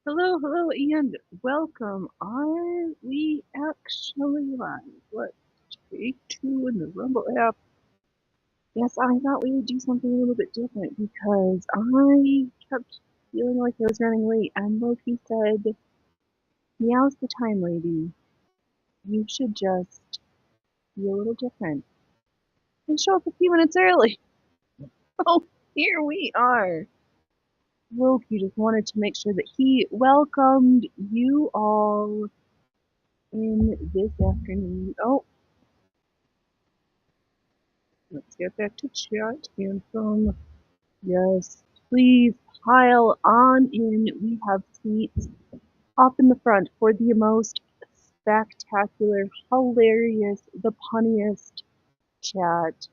Hello, hello, and welcome. Are we actually live? What, take two in the Rumble app? Yes, I thought we would do something a little bit different because I kept feeling like I was running late, and Loki said, "Meow's the time, lady. You should just be a little different and show up a few minutes early." Oh, here we are. Loki just wanted to make sure that he welcomed you all in this afternoon. Oh, let's get back to chat. Handsome. Yes, please pile on in. We have seats up in the front for the most spectacular, hilarious, the punniest chat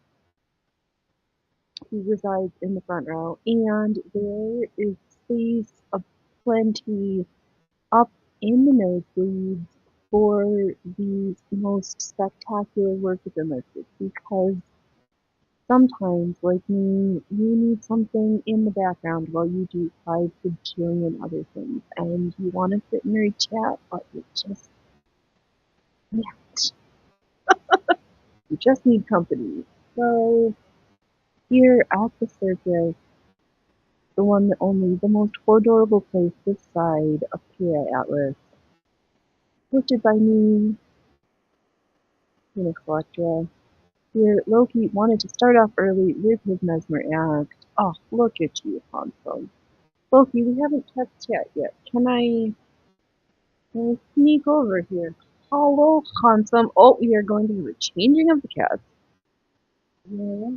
who resides in the front row. And there is space aplenty up in the nosebleeds for the most spectacular work within this because sometimes, like me, you need something in the background while you do 5 bajillion other things, and you want to sit in your chat, but yeah, you just need company. So here at the circus, the one that only the most adorable place this side of PA Atlas, hosted by me, Tina Collectra. Here, Loki wanted to start off early with his Mesmer act. Oh, look at you, Hanso. Loki, we haven't kept chat yet. Can I sneak over here? Hello, handsome. Oh, we are going to have a changing of the cats. Yeah.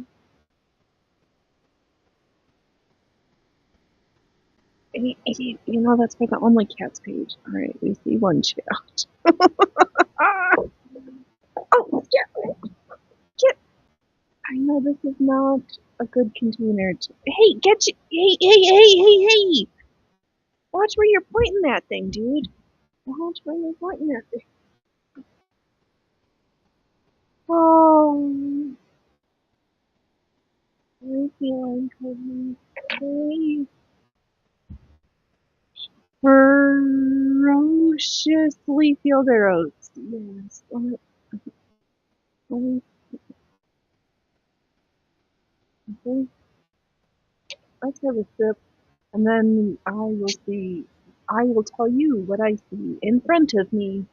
That's for the only cats page. Alright, we see one chat. Ah! Oh, get. I know this is not a good container to. Hey, get you. Hey. Watch where you're pointing that thing, dude. Watch where you're pointing that thing. Oh, I feel uncomfortable. Hey. Ferociously field arrows. Yes. Let me, let's have a sip, and then I will tell you what I see in front of me.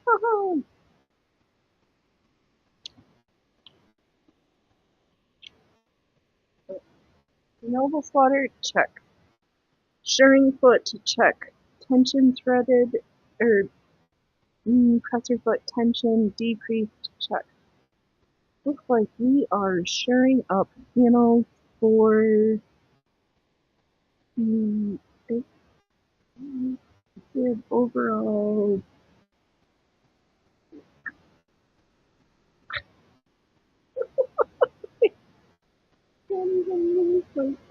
Noble slaughter, check. Shirring foot, check. Tension threaded, or presser foot tension decreased, check. Looks like we are shoring up panels for the overall.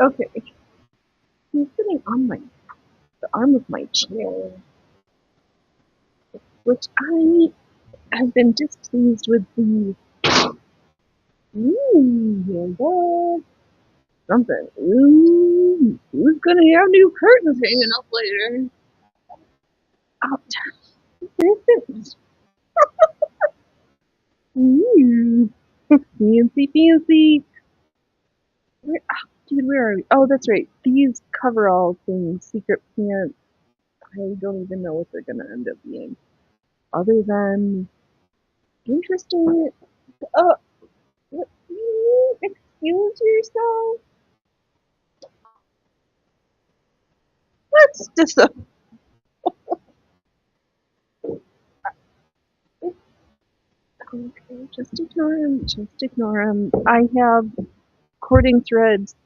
Okay, he's sitting on the arm of my chair, which I have been displeased with the. Yeah, something. Ooh, who's gonna have new curtains hanging up later? Oh, there's Ooh, fancy. Dude, where are we? Oh, that's right. These coverall things, secret pants. I don't even know what they're gonna end up being, other than interesting. Oh, what, excuse yourself. Let's just okay, just ignore him. Just ignore him. I have cording threads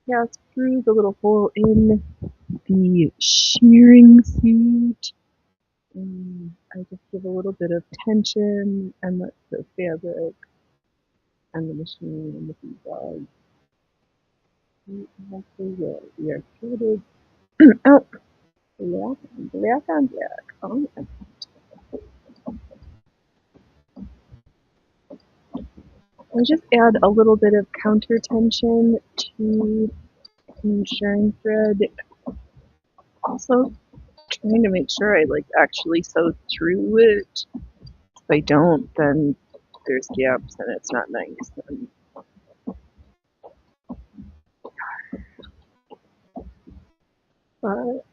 passed through the little hole in the shearing suit. I just give a little bit of tension and let the fabric and the machine and the debug. We are threaded. Oh, black on black. Oh, I just add a little bit of counter tension to the shearing thread. Also, trying to make sure I like actually sew through it. If I don't, then there's gaps and it's not nice. But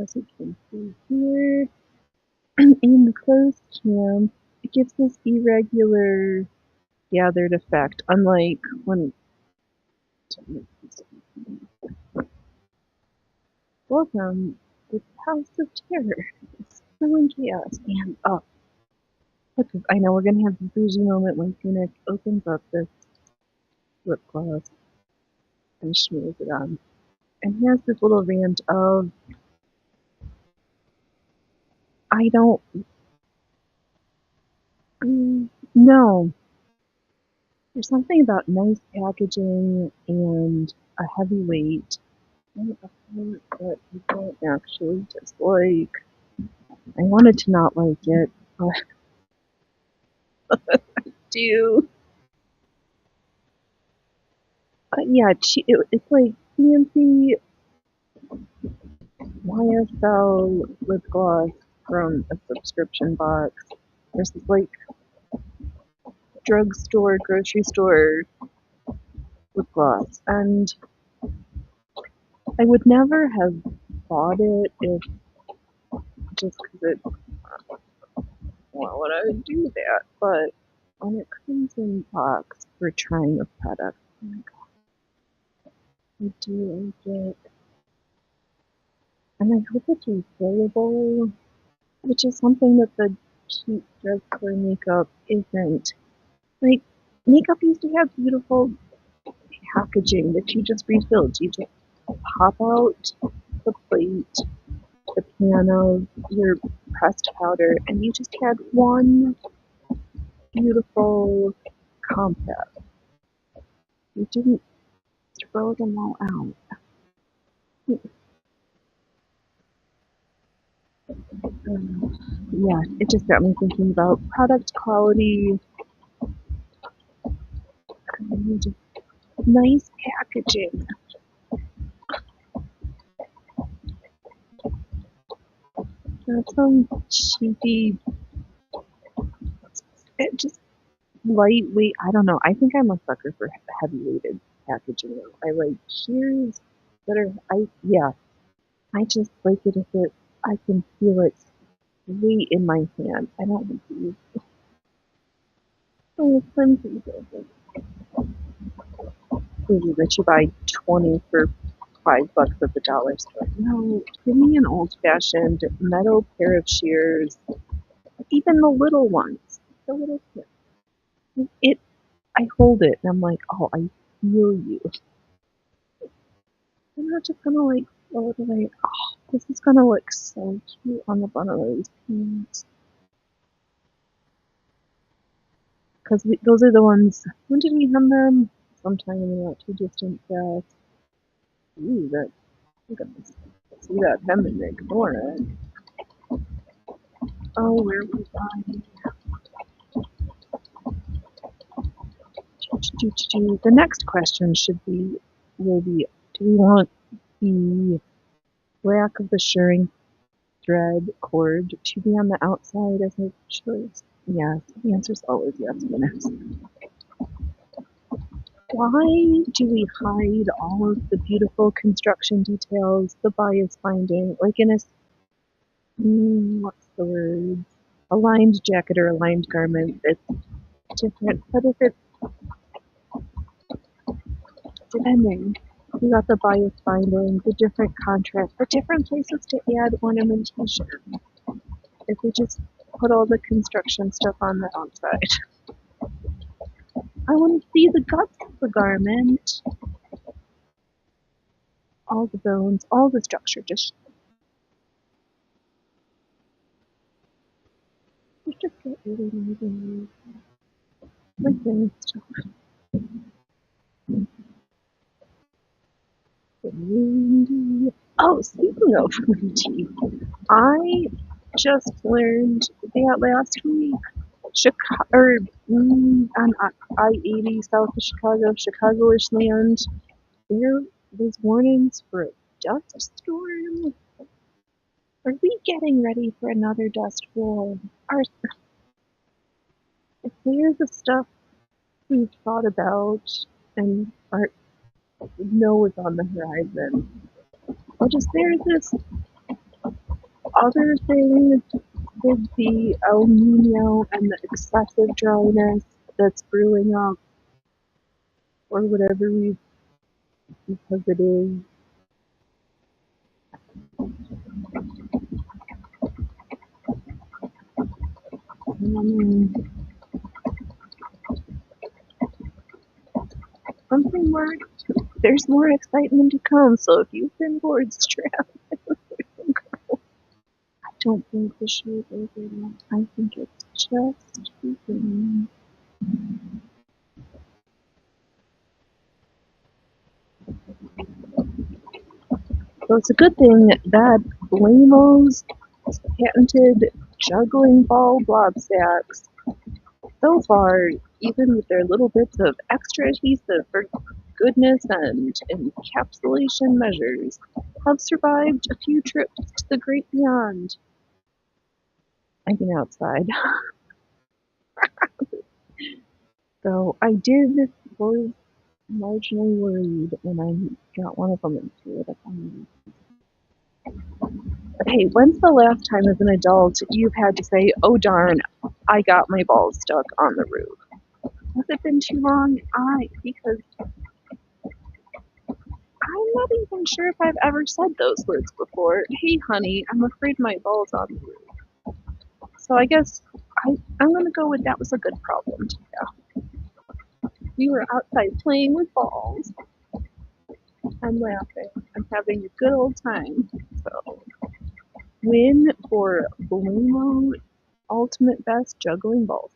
as you can see here, in the closed cam, it gives this irregular gathered effect, unlike when welcome the House of Terror. It's still chaos. And look, I know we're gonna have the bougie moment when Phoenix opens up this lip gloss and smears it on. And he has this little rant of I don't no. There's something about nice packaging and a heavy weight and a part that you don't actually dislike. I wanted to not like it, but I do. But yeah, it's like fancy YSL lip gloss from a subscription box versus like drugstore, grocery store lip gloss. And I would never have bought it if just because it, well, would I would do that? But when it comes in box for trying a product, oh my god, I do like it. And I hope it's refillable, which is something that the cheap drugstore makeup isn't. Like, makeup used to have beautiful packaging that you just refilled. You just pop out the plate, the pan of your pressed powder, and you just had one beautiful compact. You didn't throw them all out. Yeah, it just got me thinking about product quality and nice packaging. Not some cheapy, it just lightweight. I don't know. I think I'm a sucker for heavy weighted packaging. I like shears that are, yeah, I just like it if I can feel its weight in my hand. I don't want to use flimsy things that you buy 20 for $5 at the dollar store. No, give me an old fashioned metal pair of shears, even the little ones. The little tip. It I hold it and I'm like, oh, I feel you. I'm not just gonna like throw it away. Oh, this is gonna look so cute on the bottom of these pants. Because those are the ones. When did we hem them? Sometime in the not too distant past. Ooh, that. Look at this. See that hem and ignore it. Oh, where was I? The next question will be, do we want the black of the shirring thread cord to be on the outside as a choice? Yes, the answer is always yes, Vanessa. Why do we hide all of the beautiful construction details, the bias binding, like in a, what's the word? A lined jacket or a lined garment that's different, but if it's depending, you got the bias binding, the different contrast, the different places to add ornamentation. If we just put all the construction stuff on the outside. I want to see the guts of the garment, all the bones, all the structure, just get really moving. Like this. Oh, speaking of windy, I just learned that last week, Chicago, or on I-80 south of Chicago, Chicago-ish land, there was warnings for a dust storm. Are we getting ready for another dust bowl? Are there the stuff we've thought about and are know is on the horizon? Or is there this other thing with the El Nino and the excessive dryness that's brewing up, or whatever we because it is? Something more. There's more excitement to come. So if you've been bored, strap. I don't think the show's over yet. I think it's just beginning. So it's a good thing that Blamo's patented juggling ball blob stacks, so far, even with their little bits of extra adhesive for goodness and encapsulation measures, have survived a few trips to the great beyond. I mean, outside. So I was marginally worried when I got one of them into it. Hey, when's the last time as an adult you've had to say, oh darn, I got my balls stuck on the roof? Has it been too long? Because I'm not even sure if I've ever said those words before. Hey honey, I'm afraid my balls on the roof. So I guess I'm gonna go with that was a good problem to have. We were outside playing with balls. I'm laughing. I'm having a good old time. So win for Bloomo Ultimate Best Juggling Balls.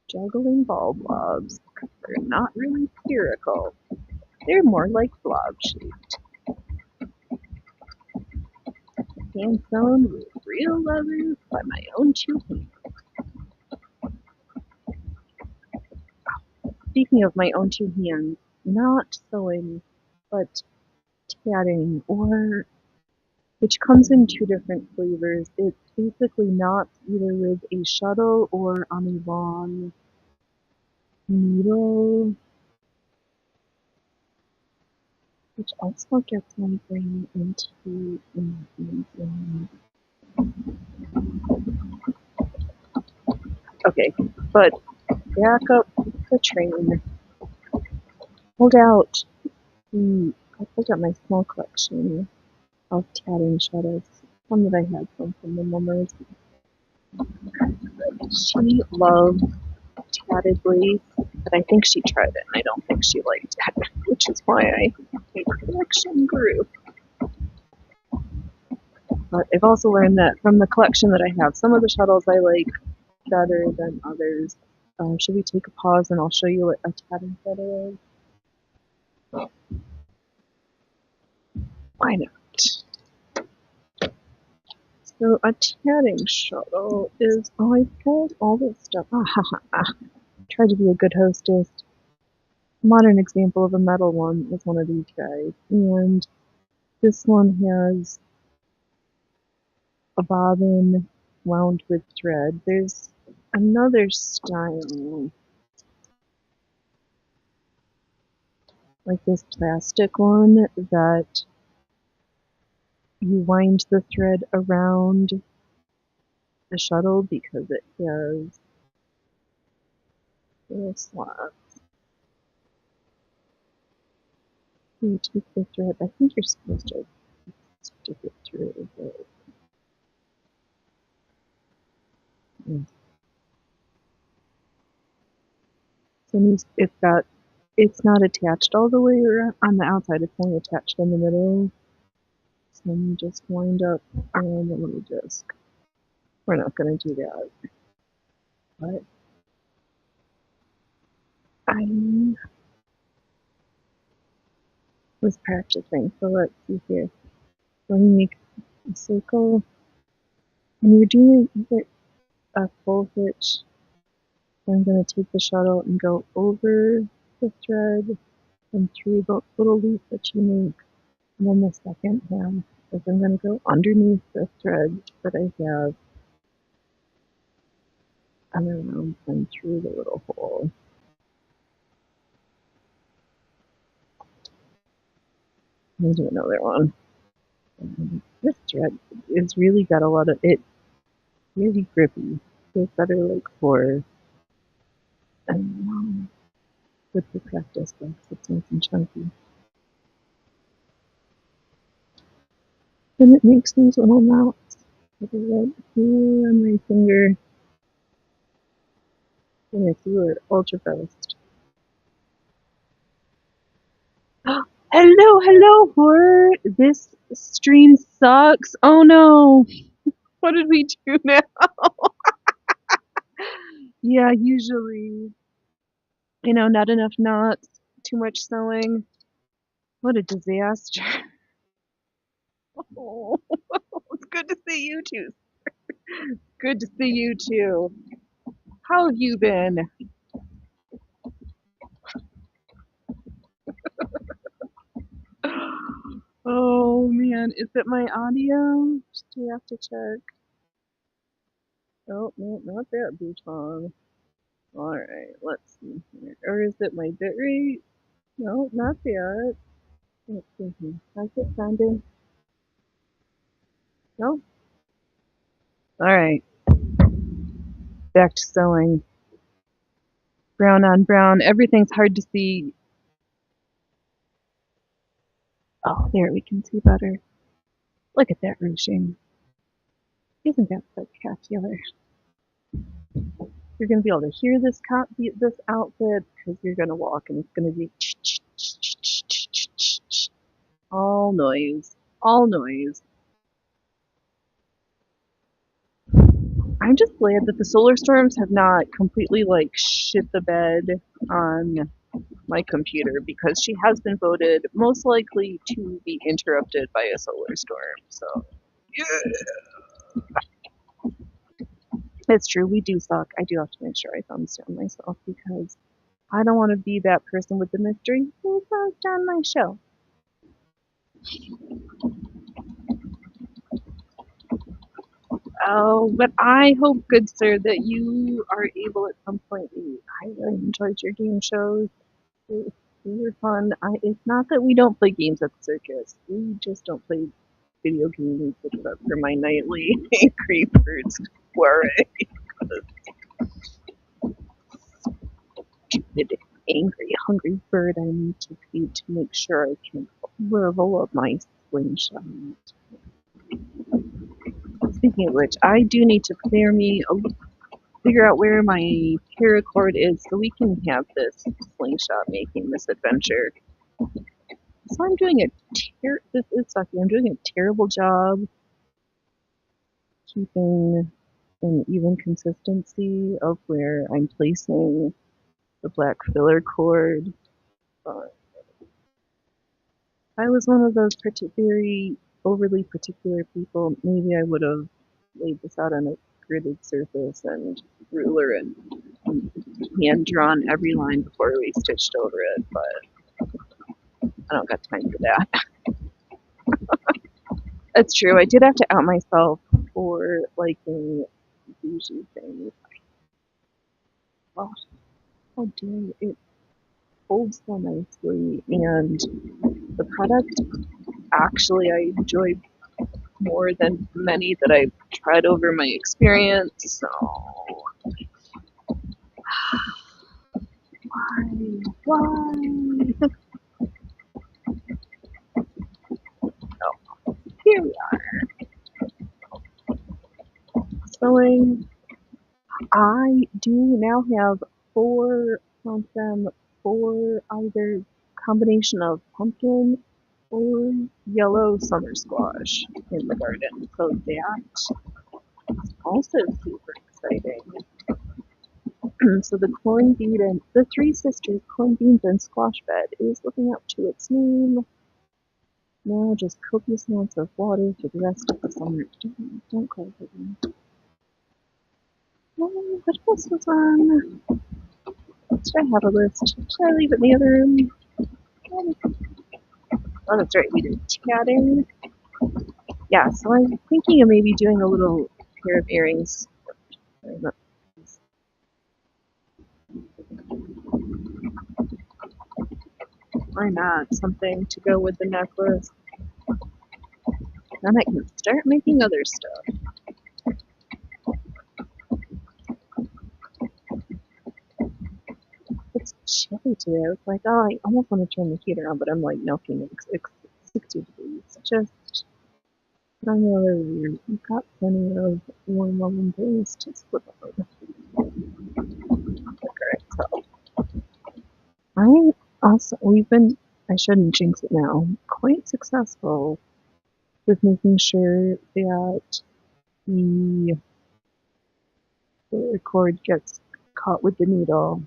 Juggling ball blobs. They're not really spherical. They're more like blob shaped. Hand sewn with real leather by my own two hands. Speaking of my own two hands, not sewing, but tatting, or which comes in two different flavors. It's basically knots either with a shuttle or on a long needle, which also gets my brain into okay, but back up the train. Hold out. I pulled out my small collection of tatting shuttles. One that I had from the mummers. She loved tatted lace, but I think she tried it and I don't think she liked it, which is why my collection grew. But I've also learned that from the collection that I have, some of the shuttles I like better than others. Should we take a pause and I'll show you what a tatting shuttle is? Why not? So a tatting shuttle is, I pulled all this stuff. Tried to be a good hostess. A modern example of a metal one is one of these guys. And this one has a bobbin wound with thread. There's another style, like this plastic one, that you wind the thread around the shuttle because it has little slots. You take the thread. I think you're supposed to stick it through. But, yeah. So it's not attached all the way around on the outside. It's only attached in the middle. So you just wind up around the little disc. We're not going to do that. But I was practicing. So let's see here. Let me make a circle. And you're doing a full hitch. I'm going to take the shuttle and go over the thread and through the little loop that you make. And then the second half is I'm going to go underneath the thread that I have around and through the little hole. And do another one. And this thread is really got a lot of it. Really grippy. Feels better like for with the practice box. It's nice and chunky. And it makes these little knots right here on my finger. And I threw it ultra fast. Hello, horror! This stream sucks. Oh no! What did we do now? Yeah, usually, not enough knots, too much sewing. What a disaster. Oh, it's good to see you too. Good to see you too. How have you been? Oh man, is it my audio? Do you have to check? Oh, no, not that bouton. Alright, let's see here. Or is it my bitrate? No, not that. Let's see here. How's it sounding? No? Alright, back to sewing. Brown on brown. Everything's hard to see. Oh, there, we can see better. Look at that ruching. Isn't that spectacular? You're going to be able to hear this outfit because you're going to walk and it's going to be all noise. All noise. I'm just glad that the solar storms have not completely like shit the bed on my computer because she has been voted most likely to be interrupted by a solar storm. So, yeah. It's true, we do suck. I do have to make sure I thumbs down myself because I don't want to be that person with the mystery. Who thumbs down my show? Oh, but I hope, good sir, that you are able at some point. I really enjoyed your game shows. They were fun. It's not that we don't play games at the circus. We just don't play video games except for my nightly Angry Birds soiree. Stupid, angry, hungry bird I need to feed to make sure I can level up my slingshot. Speaking of which, I do need to figure out where my paracord is so we can have this slingshot making this adventure. So I'm doing this is sucky. I'm doing a terrible job keeping an even consistency of where I'm placing the black filler cord. But if I was one of those very overly particular people, maybe I would have laid this out on a gridded surface and ruler and hand drawn every line before we stitched over it, but I don't got time for that. That's true. I did have to out myself for liking bougie things. Oh, how dare you. It folds so nicely, and the product actually I enjoyed more than many that I've tried over my experience. So, why? Oh, here we are. Sewing. I do now have count them, four either combination of pumpkin or yellow summer squash in the garden. So that's also super exciting. So the corn bean and the Three Sisters corn beans and squash bed is living up to its name. Now just copious amounts of water for the rest of the summer. Don't call it again. Oh, what else was on? Should I have a list? Should I leave it in the other room? Oh, that's right, we did tatting. Yeah, so I'm thinking of maybe doing a little pair of earrings. Why not? Something to go with the necklace. Then I can start making other stuff. It's chilly today. I was like, oh, I almost want to turn the heater on, but I'm like, no, Phoenix, it's 60 degrees. Just put on your other. You've got plenty of warm loving days to slip on. Okay, so I also, I shouldn't jinx it now, quite successful with making sure that the, the cord gets caught with the needle.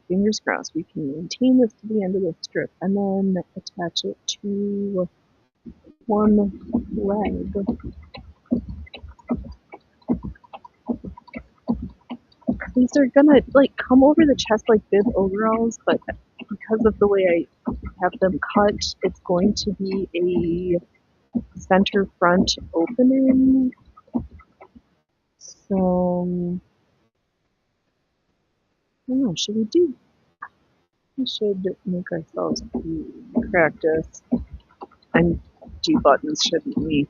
Fingers crossed we can maintain this to the end of the strip and then attach it to one leg. These are gonna like come over the chest like bib overalls, but because of the way I have them cut, it's going to be a center front opening. So I don't know, should we do? We should make ourselves practice and do buttons, shouldn't we?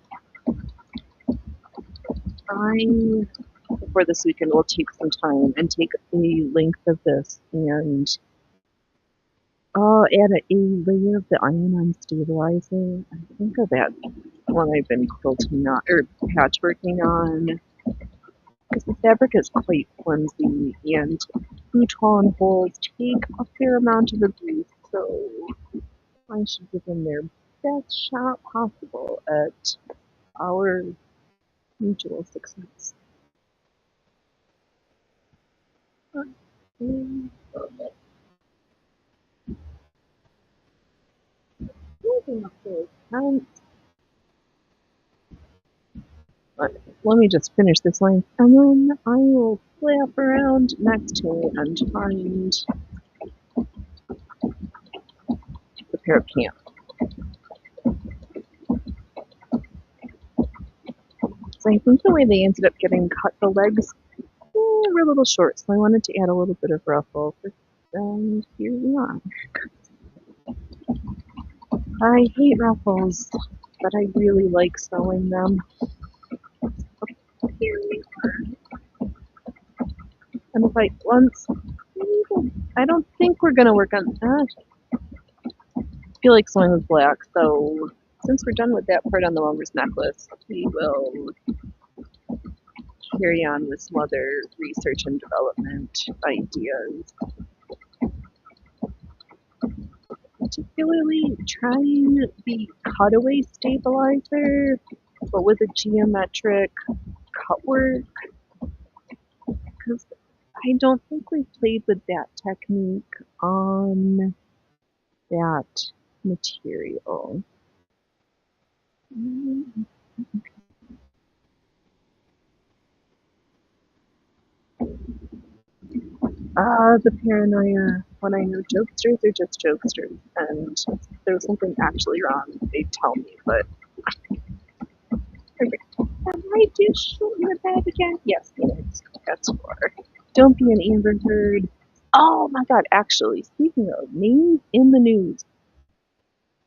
I before this weekend will take some time and take a length of this and add a layer of the iron-on stabilizer. I think of that one I've been quilting on or patchworking on because the fabric is quite flimsy and futon holes take a fair amount of abuse, so I should give them their best shot possible at our mutual success. Moving up those counts. Let me just finish this line, and then I will flap around next to it and find the pair of cans. So I think the way they ended up getting cut, the legs were a little short, so I wanted to add a little bit of ruffle. And here we are. I hate ruffles, but I really like sewing them. Here we are. And if I once, I don't think we're gonna work on. I feel like sewing with black, so since we're done with that part on the Lumber's necklace, we will carry on with some other research and development ideas. Particularly trying the cutaway stabilizer, but with a geometric cut work, because I don't think we've played with that technique on that material. The paranoia when I know jokesters are just jokesters, and if there's something actually wrong, they tell me, but okay. Am I just shooting the bed again? Yes, Phoenix. That's for. Don't be an Amber Heard. Oh my god, actually, speaking of names in the news,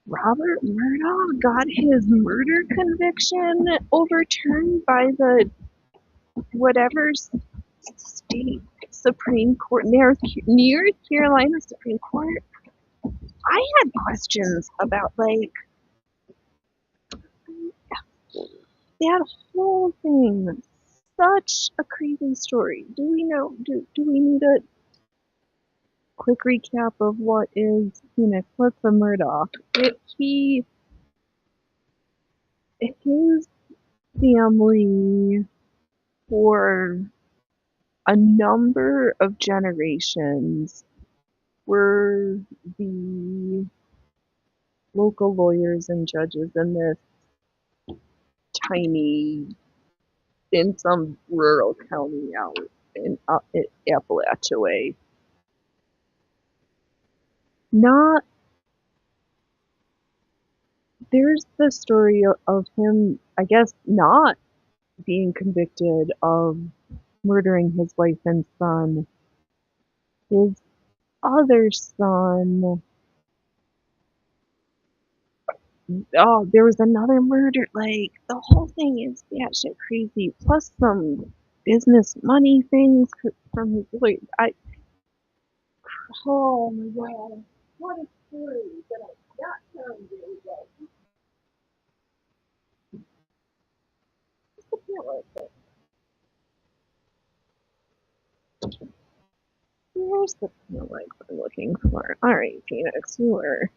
Robert Murdaugh got his murder conviction overturned by the whatever state Supreme Court, North Carolina Supreme Court. I had questions about like that whole thing. Such a crazy story. Do we know? Do we need a quick recap of what is Phoenix? What's a Murdaugh? His family for a number of generations were the local lawyers and judges in this tiny, in some rural county out in Appalachia way. Not, there's the story of him, I guess, not being convicted of murdering his wife and son. His other son, oh, there was another murder. Like, the whole thing is batshit crazy. Plus some business money things from his lawyer. Oh my god. What a story that I not telling you. Here's the like I'm looking for. Alright, Phoenix, you are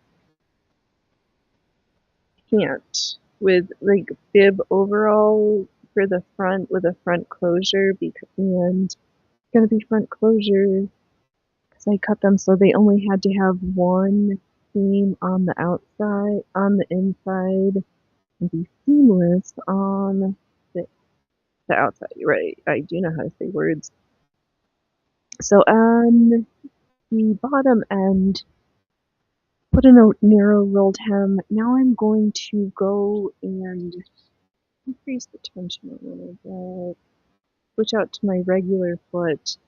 can't with like bib overall for the front with a front closure because and gonna be front closure because I cut them so they only had to have one seam on the outside, on the inside, and be seamless on the outside. Right, I do know how to say words. So on the bottom end, put in a narrow rolled hem. Now I'm going to go and increase the tension a little bit, switch out to my regular foot,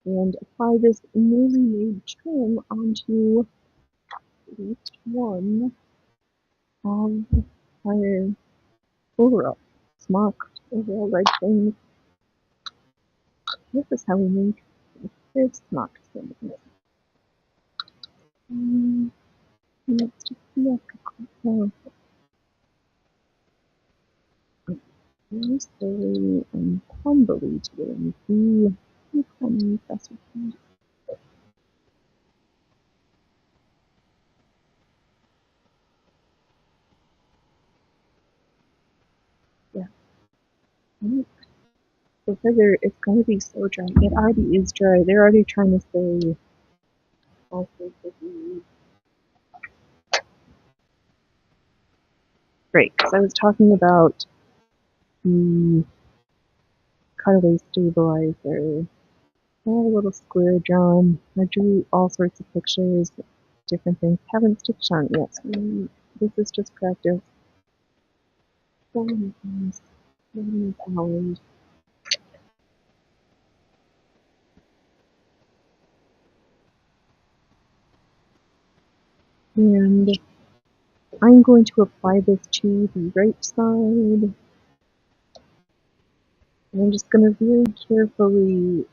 and apply this newly made trim onto each one of my overall smock overall leg things. This is how we make this smock thing. Let's just see if I can very slowly and humbly to get into the faster. Yeah. The feather, it's going to be so dry. It already is dry. They're already trying to say all sorts of things. Great, because I was talking about the cutaway stabilizer. I have a little square drawn. I drew all sorts of pictures, different things. Haven't stitched on it yet. So this is just practice. So many things. So many hours. And I'm going to apply this to the right side. And I'm just going to very carefully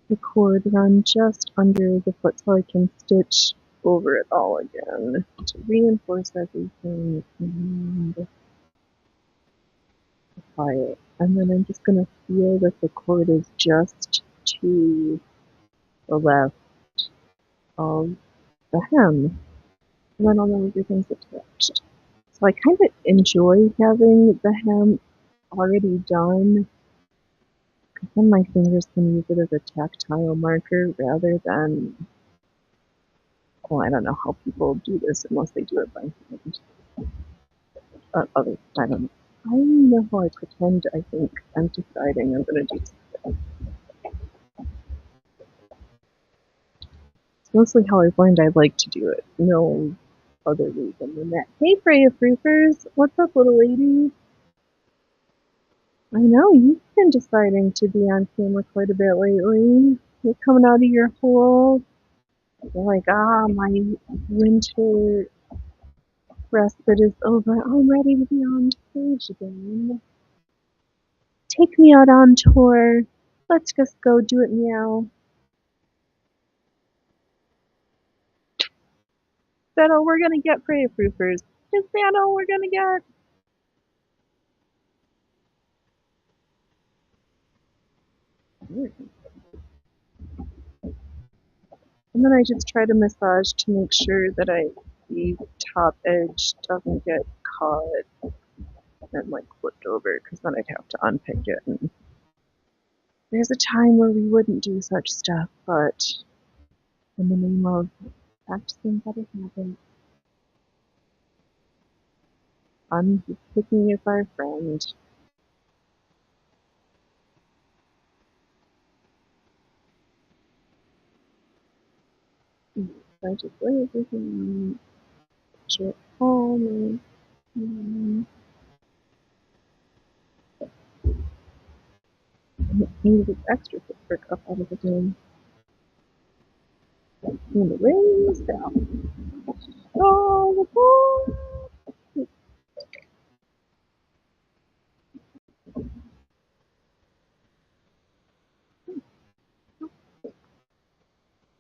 the cord run just under the foot so I can stitch over it all again to reinforce everything and apply it. And then I'm just going to feel that the cord is just to the left of the hem. And then I'll know everything's attached. So I kind of enjoy having the hem already done because then my fingers can use it as a tactile marker rather than, well, I don't know how people do this unless they do it by hand. I don't know. I know how I pretend I think I'm deciding I'm gonna do something. It's mostly how I've learned I like to do it. No other reason than that. Hey Freya Fruifers! What's up, little lady? I know, you've been deciding to be on camera quite a bit lately. You're coming out of your hole. You're like, my winter respite is over. I'm ready to be on stage again. Take me out on tour. Let's just go do it now. That all we're gonna get Freya Proofers. Is that all we're gonna get? And then I just try to massage to make sure that the top edge doesn't get caught and like flipped over because then I'd have to unpick it. And there's a time where we wouldn't do such stuff, but in the name of practicing better habits. I'm just picking with our friend. I just lay everything short home and need this extra for up out of the game. And the rains down. Oh, the ball!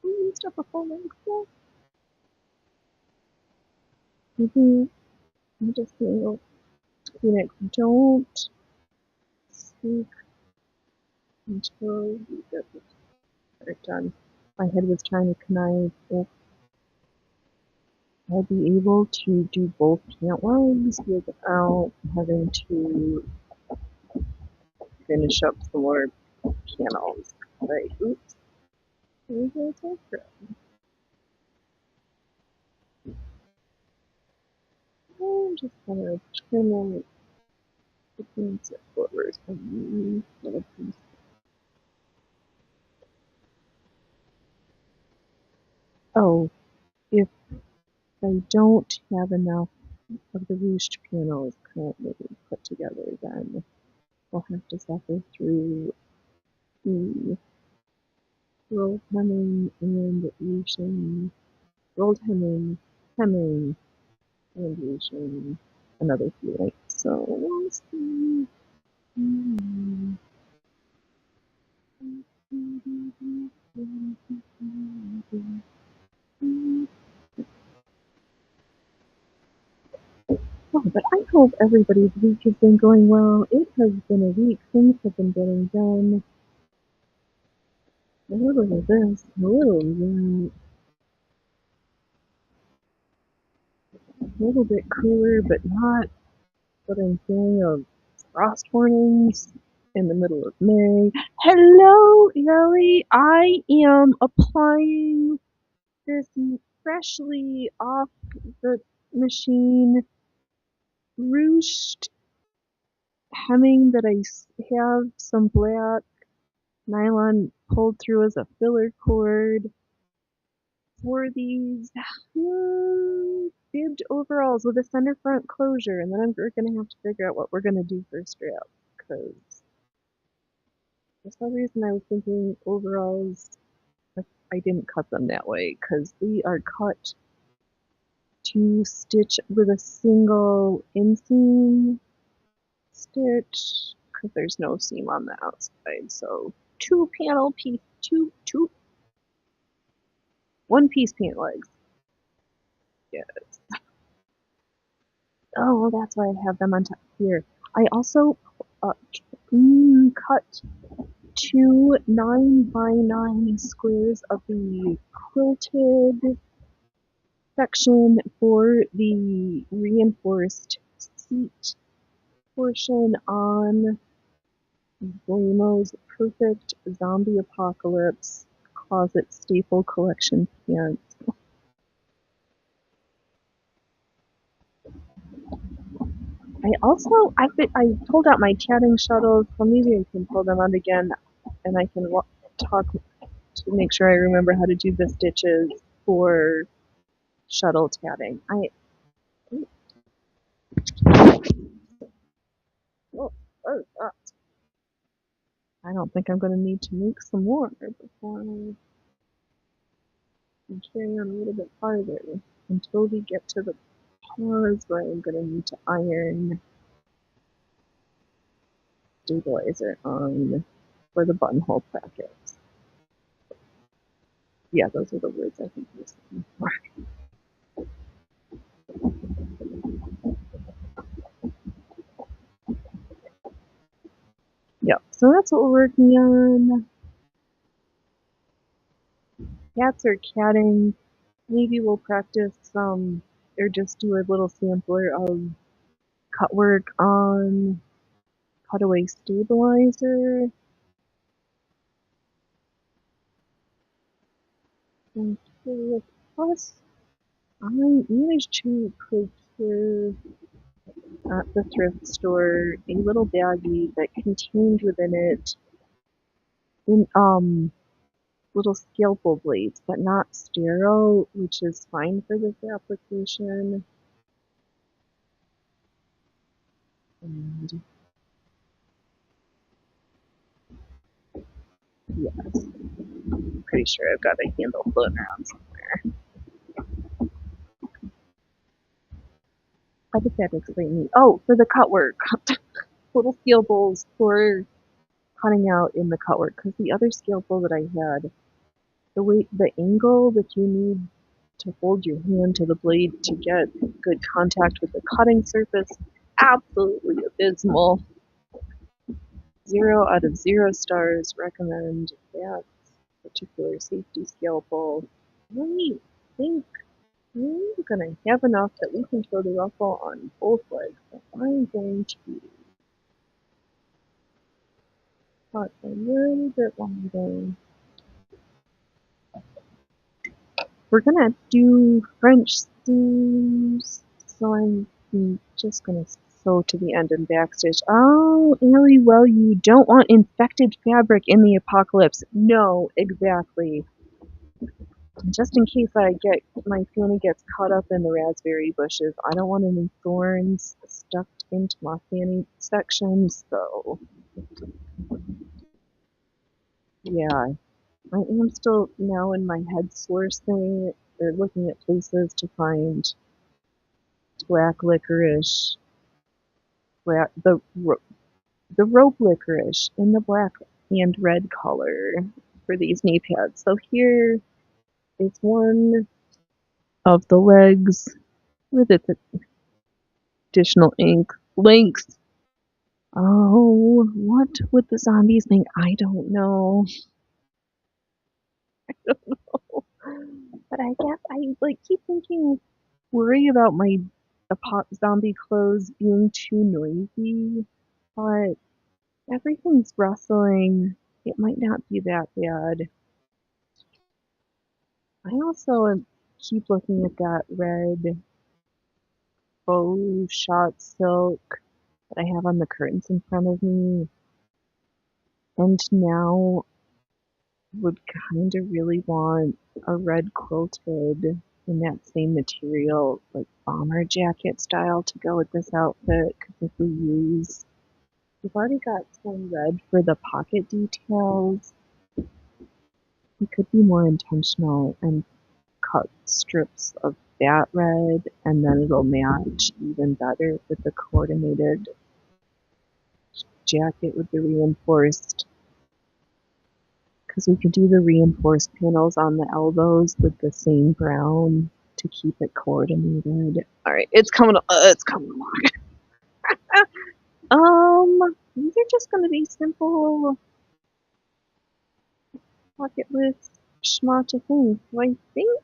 We used up a full length there. I'm just saying, Phoenix, don't speak until you get this part done. My head was trying to connive if I'll be able to do both pant legs without having to finish up some more panels. Right, oops, here's a secret. I'm just gonna trim out the pants quarters from little piece. Oh, if I don't have enough of the ruched panels currently put together, then we'll have to suffer through the roll hemming and ruching, rolled hemming, and ruching another few nights. So we'll see. Oh, but I hope everybody's week has been going well. It has been a week. Things have been getting done. A little of this, a little of that. A little bit cooler, but not what I'm feeling of frost warnings in the middle of May. Hello, Ellie. I am applying this freshly off the machine ruched hemming that I have some black nylon pulled through as a filler cord for these bibbed overalls with a center front closure, and then we're gonna have to figure out what we're gonna do for straps, because for some reason I was thinking overalls, I didn't cut them that way, because they are cut to stitch with a single inseam stitch, because there's no seam on the outside, so two panel piece, one piece pant legs. Yeah. Oh, well, that's why I have them on top here. I also uh, cut two 9x9 squares of the quilted section for the reinforced seat portion on Blimo's Perfect Zombie Apocalypse Closet Staple Collection pants. I pulled out my chatting shuttles, so maybe I can pull them out again, and I can talk to make sure I remember how to do the stitches for shuttle tatting. Oh, oh, I don't think I'm going to need to make some more before I can carry on a little bit farther until we get to the pause where I'm going to need to iron stabilizer on for the buttonhole brackets. Yeah, those are the words I think you're saying. Yeah, so that's what we're working on. Cats are catting. Maybe we'll practice some, or just do a little sampler of cut work on cutaway stabilizer. And plus, I managed to procure at the thrift store a little baggie that contained within it in, little scalpel blades, but not sterile, which is fine for this application. And yes, pretty sure I've got a handle floating around somewhere. How did that explain me? Oh, for the cut work. Little scale bowls for cutting out in the cut work, because the other scale bowl that I had, the angle that you need to hold your hand to the blade to get good contact with the cutting surface, absolutely abysmal. 0 out of 0 stars. Recommend that particular safety scale bowl. I think we're gonna have enough that we can throw the ruffle on both legs. So I'm going to cut a little bit longer. We're gonna do French seams, so I'm just gonna sew to the end and backstitch. Oh, Ellie, well, you don't want infected fabric in the apocalypse. No, exactly. Just in case my fanny gets caught up in the raspberry bushes, I don't want any thorns stuck into my fanny section, so yeah, I am still now in my head sourcing or looking at places to find black licorice, black, the rope licorice in the black and red color for these knee pads. So here is one of the legs with its additional ink links. Oh, what would the zombies think? I don't know. But I guess I like keep thinking, worry about my zombie clothes being too noisy, but everything's rustling. It might not be that bad. I also keep looking at that red faux shot silk that I have on the curtains in front of me, and now would kind of really want a red quilted in that same material, like bomber jacket style, to go with this outfit. Because if we've already got some red for the pocket details, we could be more intentional and cut strips of that red, and then it'll match even better with the coordinated jacket with the reinforced, because we could do the reinforced panels on the elbows with the same brown to keep it coordinated. All right, it's coming along. These are just gonna be simple pocketless schmata things. So I think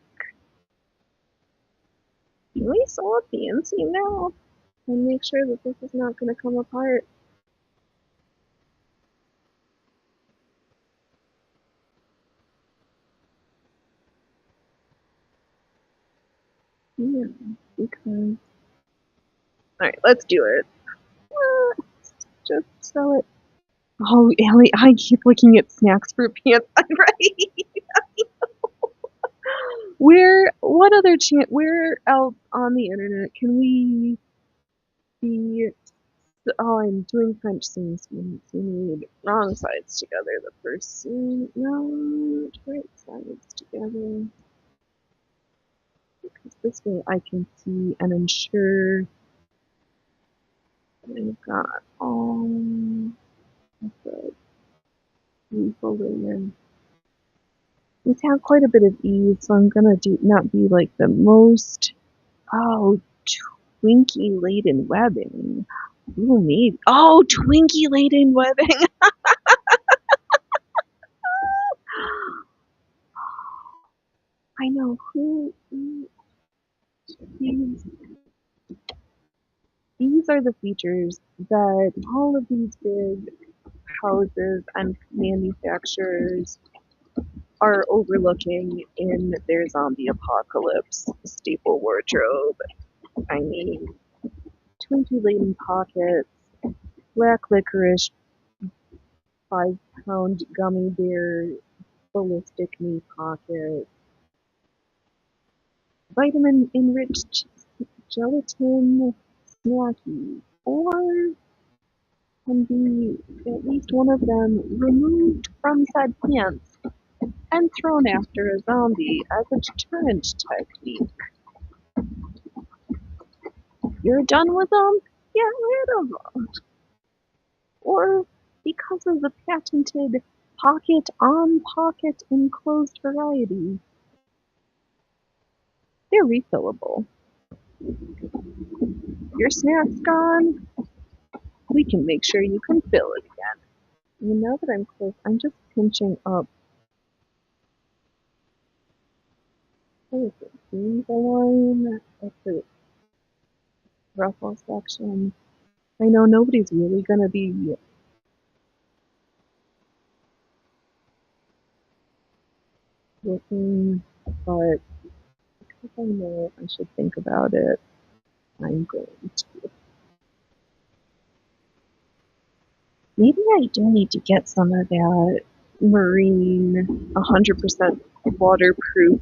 we saw fancy now and make sure that this is not gonna come apart. Yeah, because all right, let's do it. Just sell it. Oh, Ellie, I keep looking at snacks for pants. I'm right. What other where else on the internet can we be? Oh, I'm doing French seams. We need wrong sides together. The first seam, no, right sides together. Because this way I can see and ensure that I've got all of the refolding in. We've had quite a bit of ease, so I'm gonna not be like the most. Oh, Twinkie laden webbing. Ooh, maybe. Oh, Twinkie laden webbing. I know who. These, these are the features that all of these big houses and manufacturers are overlooking in their zombie apocalypse staple wardrobe. I mean, Twinkie-laden pockets, black licorice, 5-pound gummy bear, ballistic knee pocket, vitamin-enriched gelatin snacky, or can be at least one of them removed from said pants and thrown after a zombie as a deterrent technique. You're done with them? Get rid of them. Or because of the patented pocket-on-pocket enclosed variety, they're refillable. Your snack's gone? We can make sure you can fill it again. Now that I'm close, I'm just pinching up. What is it? Green line? That's the ruffle section. I know nobody's really gonna be looking, but because I know I should think about it, I'm going to. Maybe I do need to get some of that marine 100% waterproof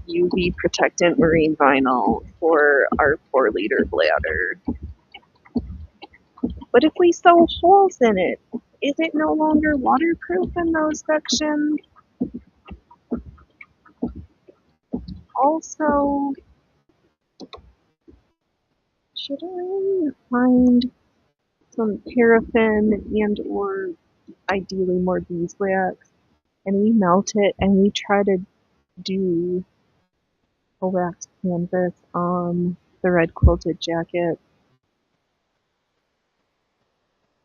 UV protectant marine vinyl for our 4-liter bladder. But if we sew holes in it, is it no longer waterproof in those sections? Also, should I find some paraffin and or ideally more beeswax and we melt it and we try to do a wax canvas on the red quilted jacket?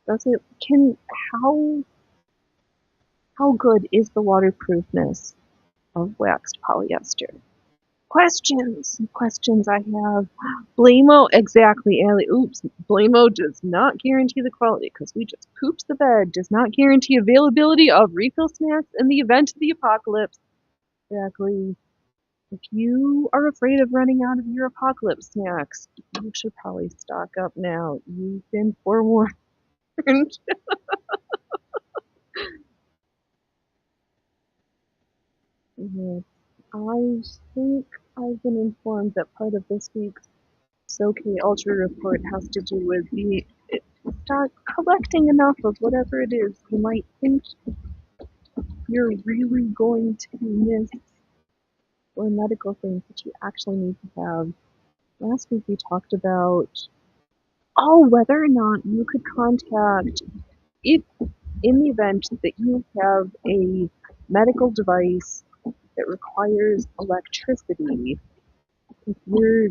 Does it, can, how good is the waterproofness of waxed polyester? Questions I have. Blamo, exactly, Allie. Oops, Blamo does not guarantee the quality because we just pooped the bed. Does not guarantee availability of refill snacks in the event of the apocalypse. Exactly. If you are afraid of running out of your apocalypse snacks, you should probably stock up now. You've been forewarned. Yes. I think I've been informed that part of this week's SoK Ultra report has to do with the start collecting enough of whatever it is you might think you're really going to miss, or medical things that you actually need to have. Last week we talked about whether or not you could contact, if in the event that you have a medical device that requires electricity, if your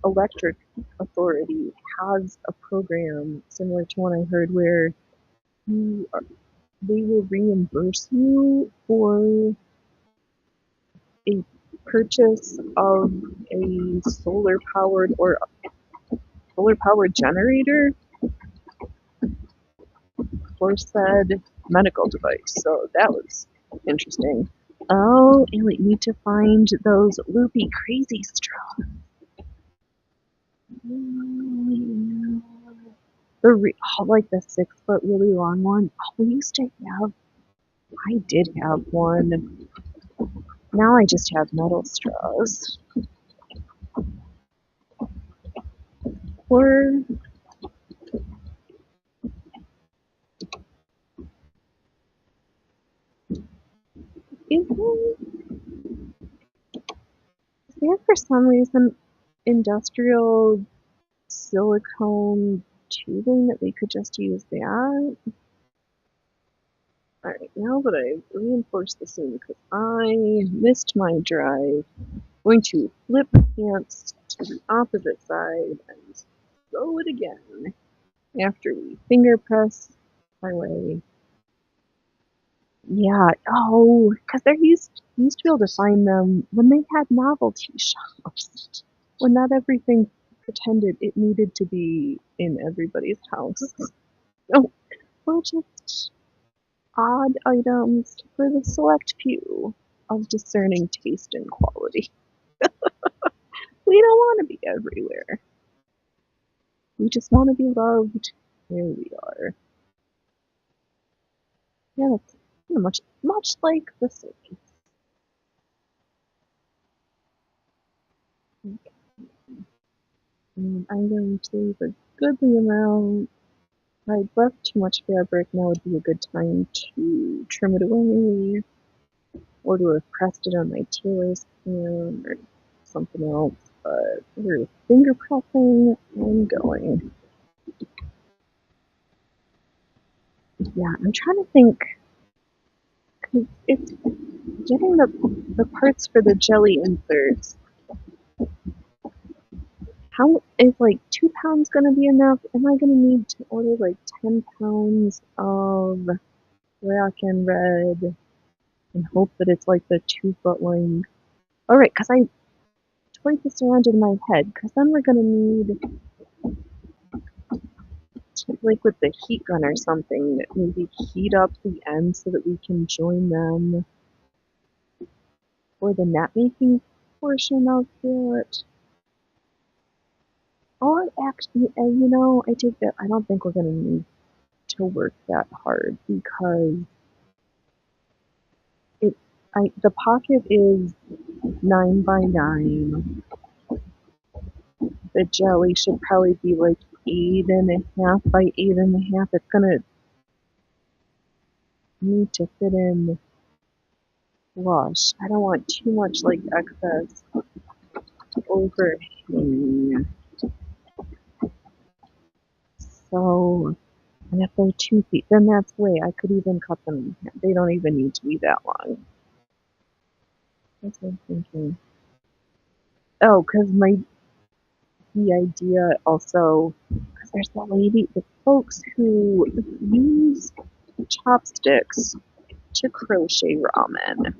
electric authority has a program similar to one I heard where you are, they will reimburse you for a purchase of a solar powered generator for said medical device. So that was interesting. Oh, and we need to find those loopy crazy straws. Like the 6-foot really long one. We used to have. I did have one. Now I just have metal straws. Or is there for some reason industrial silicone tubing that we could just use that? Alright, now that I've reinforced the seam because I missed my drive, I'm going to flip my pants to the opposite side and sew it again after we finger press our way. Yeah, because there used to be able to find them when they had novelty shops. When not everything pretended it needed to be in everybody's house. So, we're just odd items for the select few of discerning taste and quality. We don't want to be everywhere. We just want to be loved. There we are. Yeah, that's much like the city. And I'm going to leave a goodly amount. If I left too much fabric, now would be a good time to trim it away, or to have pressed it on my tailor's pan, or something else. But we're finger pressing and going. Yeah, I'm trying to think, because it's getting the parts for the jelly inserts. How is like 2 pounds gonna be enough? Am I gonna need to order like 10 pounds of black and red and hope that it's like the 2 foot length? Alright, because I toyed this around in my head, because then we're gonna need to, like with the heat gun or something, maybe heat up the ends so that we can join them for the net making portion of it. Or actually, I take that. I don't think we're gonna need to work that hard because it. The pocket is 9 by 9. The jelly should probably be like 8.5 by 8.5. It's gonna need to fit in flush. I don't want too much like excess overhang. So, and if they're 2 feet, then that's way. I could even cut them in half. They don't even need to be that long. That's what I'm thinking. Oh, because the idea also, because there's the folks who use chopsticks to crochet ramen.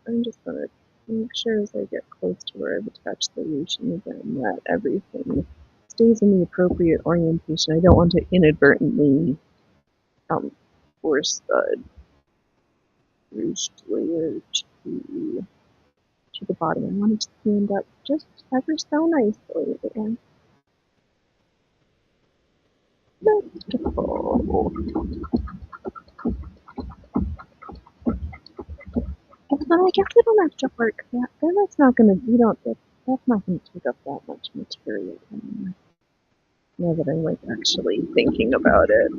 I'm just gonna make sure as I get close to where I've attached the ruching again that everything stays in the appropriate orientation. I don't want to inadvertently um, force the ruched layer to the bottom. I want it to stand up just ever so nicely. And beautiful. And then I guess we don't have to work that. Then that's not gonna. We don't. That's not gonna take up that much material anymore. Now that I'm like actually thinking about it,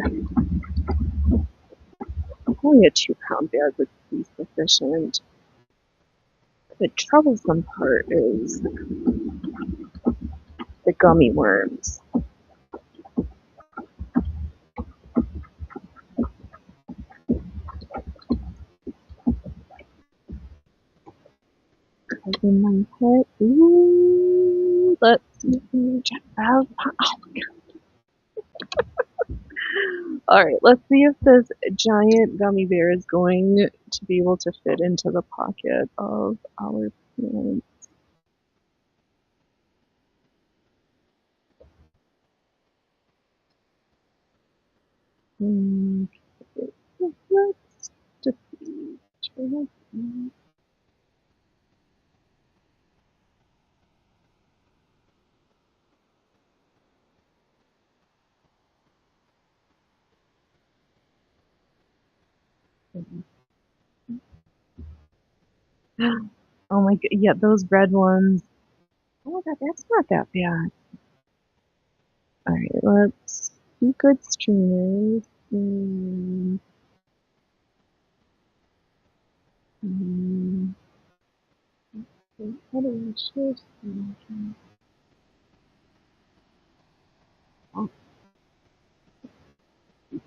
only a 2 pound bag would be sufficient. The troublesome part is the gummy worms. Because in my head, ooh, let's see if we check out. Alright, let's see if this giant gummy bear is going to be able to fit into the pocket of our plant. Okay, let's defeat. Oh my god, yeah, those red ones. Oh, that's not that bad. Alright, let's do good streamers. And, um, how do we share screen? Oh,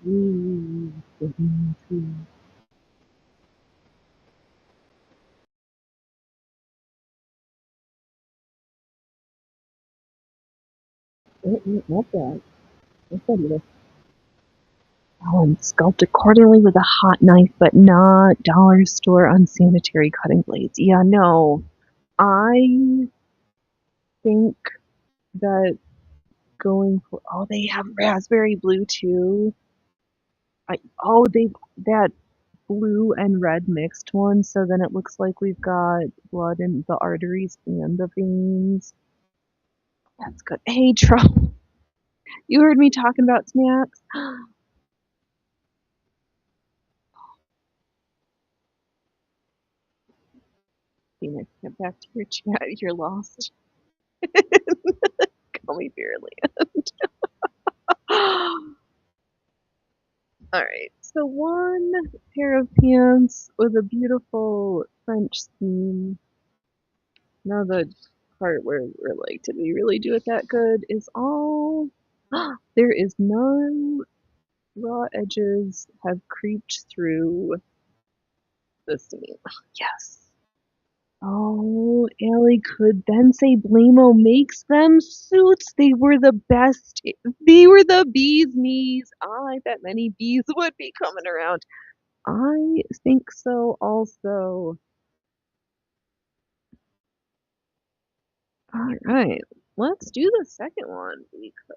ooh, not bad. That's good. Oh, and sculpt accordingly with a hot knife, but not dollar store unsanitary cutting blades. Yeah, no. I think that going for they have raspberry blue too. That blue and red mixed one, so then it looks like we've got blood in the arteries and the veins. That's good. Hey, Troll. You heard me talking about snacks? Phoenix, get back to your chat. You're lost. Call me Fairland. Alright, so one pair of pants with a beautiful French seam. Now the part where we're like, did we really do it that good? Is all. There is no raw edges have creeped through the seam. Yes. Oh, Ellie could then say Blamo makes them suits. They were the best. They were the bee's knees. I bet many bees would be coming around. I think so also. All right, let's do the second one because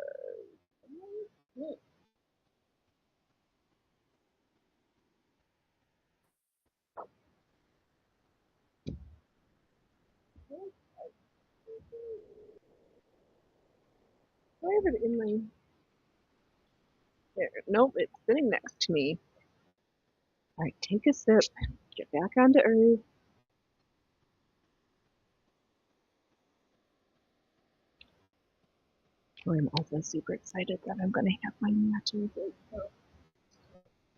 I have it in my there. Nope, it's sitting next to me. All right, take a sip. Get back onto Earth. Oh, I'm also super excited that I'm gonna have my matches.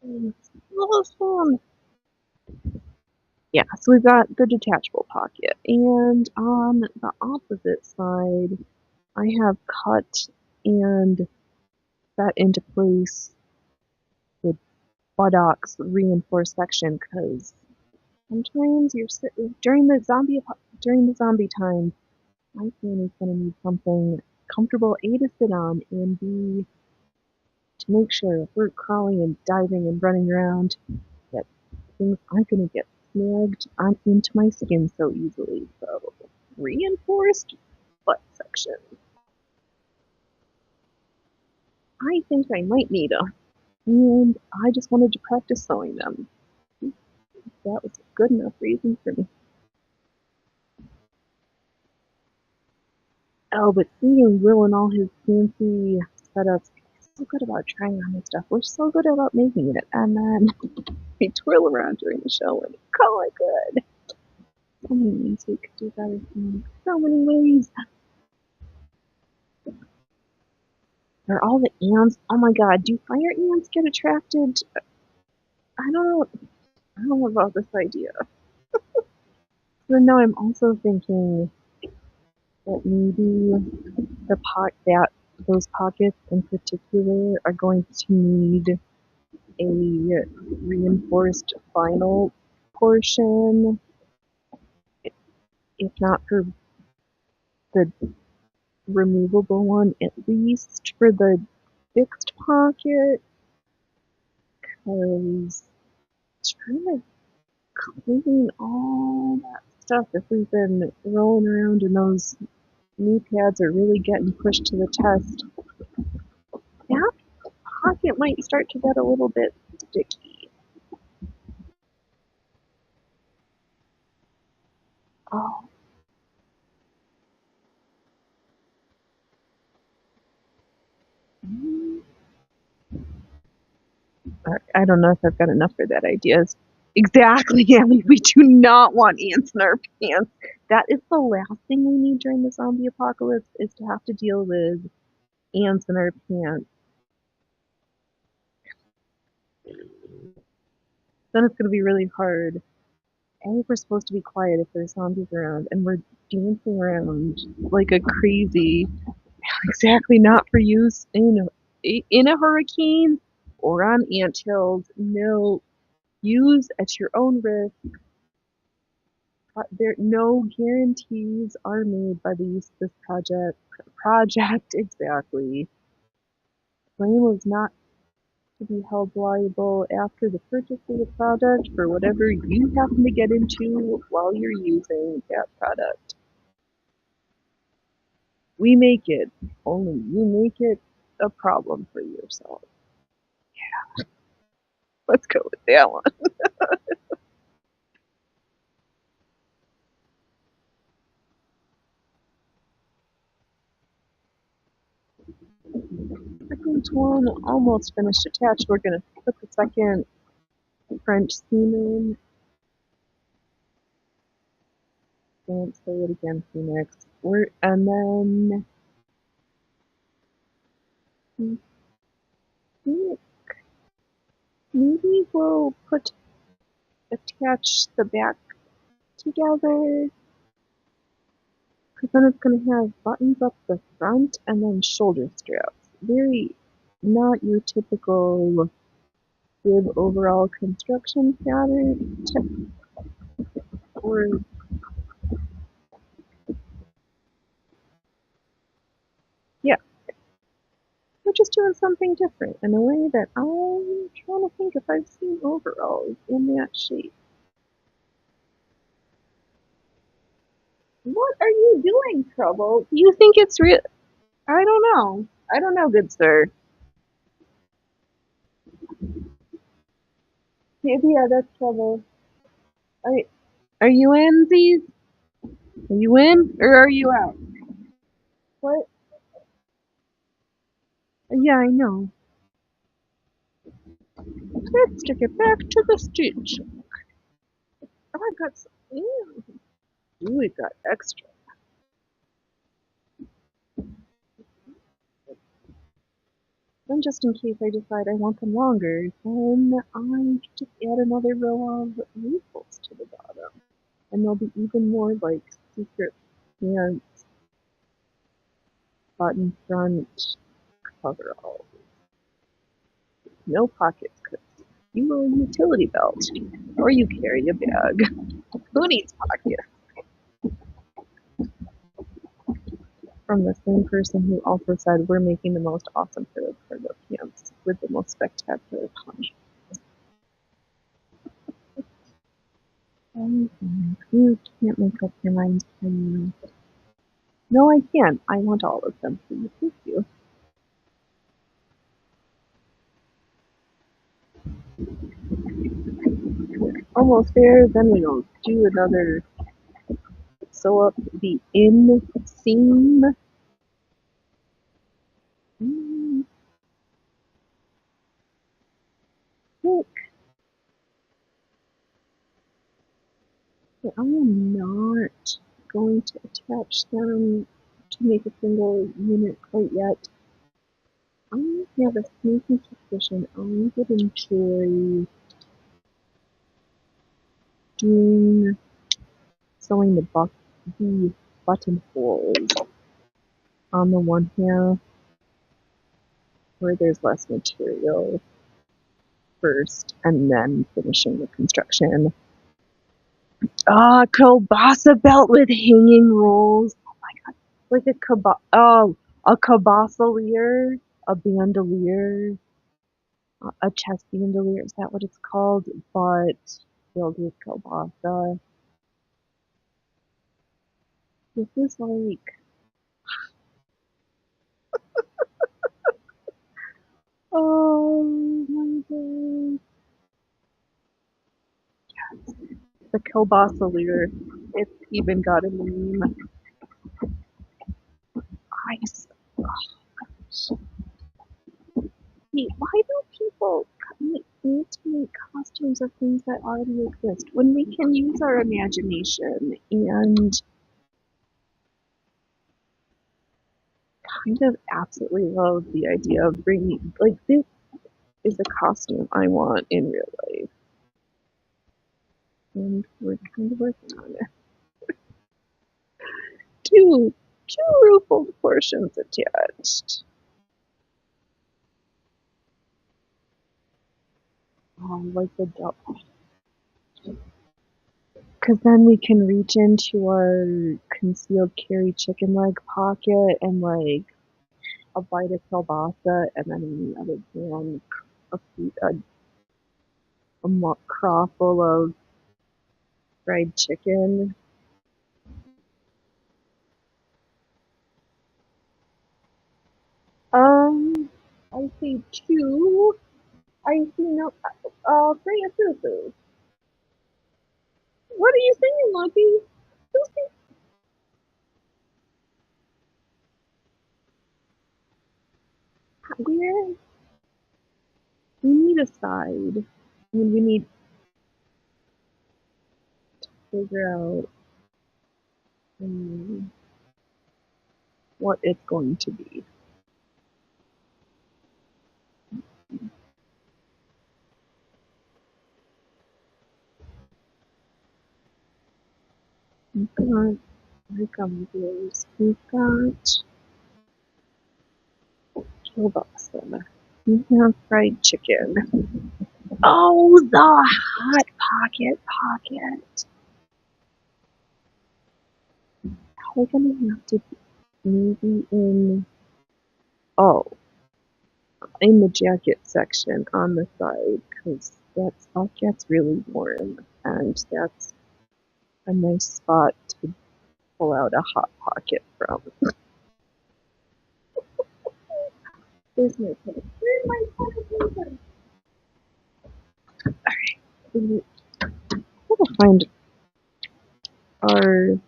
It's awesome. Yeah, so we've got the detachable pocket, and on the opposite side, I have cut and set into place the buttocks reinforced section because sometimes during the zombie time, my family's gonna need something comfortable A to sit on and B to make sure if we're crawling and diving and running around that things aren't gonna get snagged on into my skin so easily. So reinforced butt section. I think I might need them, and I just wanted to practice sewing them. That was a good enough reason for me. Oh, but seeing Will and all his fancy setups, he's so good about trying on this stuff. We're so good about making it, and then we twirl around during the show and call it good. So many ways we could do better things. So many ways. Are all the ants? Oh my god, do fire ants get attracted? I don't know. I don't know about this idea. But now I'm also thinking that maybe that those pockets in particular are going to need a reinforced vinyl portion, if not for the removable one, at least for the fixed pocket, because trying to clean all that stuff if we've been rolling around and those knee pads are really getting pushed to the test, that pocket might start to get a little bit sticky. Oh, I don't know if I've got enough for that idea. Exactly, yeah, we do not want ants in our pants. That is the last thing we need during the zombie apocalypse is to have to deal with ants in our pants. Then it's going to be really hard. And if we're supposed to be quiet if there's zombies around, and we're dancing around like a crazy, exactly not for use in a hurricane or on anthills. No, use at your own risk. There, no guarantees are made by the use of this project exactly. Blame was not to be held liable after the purchase of the product for whatever you happen to get into while you're using that product. We make it, only you make it a problem for yourself. Let's go with that one. Since one almost finished attached, we're going to put the second French seam in. Don't say it again, Phoenix. And then maybe we'll attach the back together, because then it's going to have buttons up the front and then shoulder straps. Very not your typical bib overall construction pattern. Or yeah, we're just doing something different in a way that I'm trying to think if I've seen overalls in that shape. What are you doing, Trouble? Do you think it's real? I don't know. I don't know, good sir. Yeah, that's Trouble. Are, are you in, these? Are you in, or are you out? What? Yeah, I know. Let's take it back to the stitch. Oh, I got some. Ooh, we got extra. Then just in case I decide I want them longer, then I just add another row of wrinkles to the bottom. And they'll be even more like secret pants, button front, coverall. No pockets, because you wear a utility belt, or you carry a bag. Who needs pockets? From the same person who also said we're making the most awesome pair of cargo pants with the most spectacular punch. You can't make up your mind, can you? No, I can't. I want all of them, please. Thank you. Almost there. Then we'll do another sew up the inseam. Look, I am not going to attach them to make a single unit quite yet. I have a sneaky suspicion I would enjoy doing sewing the buttonholes on the one half where there's less material first, and then finishing the construction. Kielbasa belt with hanging rolls. Oh my god, like a kielbasalier, a bandolier, a chest bandolier. Is that what it's called? But filled with kielbasa. This is like, oh my god, the kielbasalier. It's even got a name. I why do people need to make costumes of things that already exist when we can use our imagination and kind of absolutely love the idea of bringing, like, this is a costume I want in real life, and we're kind of working on it. Two ruffled portions attached. Like the double. Because then we can reach into our concealed carry chicken leg pocket and, like, a bite of kielbasa, and then in the other hand, a craw full of fried chicken. I see two. I see no. Bring a fufu. What are you saying, Lucky? Where we need a side. I mean, we need to figure out um, what it's going to be. We've got recommendations. We've got kielbasa. We have fried chicken. Oh, the hot pocket. We're gonna have to maybe oh, in the jacket section on the side, because that gets really warm, and that's a nice spot to pull out a hot pocket from. There's my pocket. Where's my pocket? We gotta find our.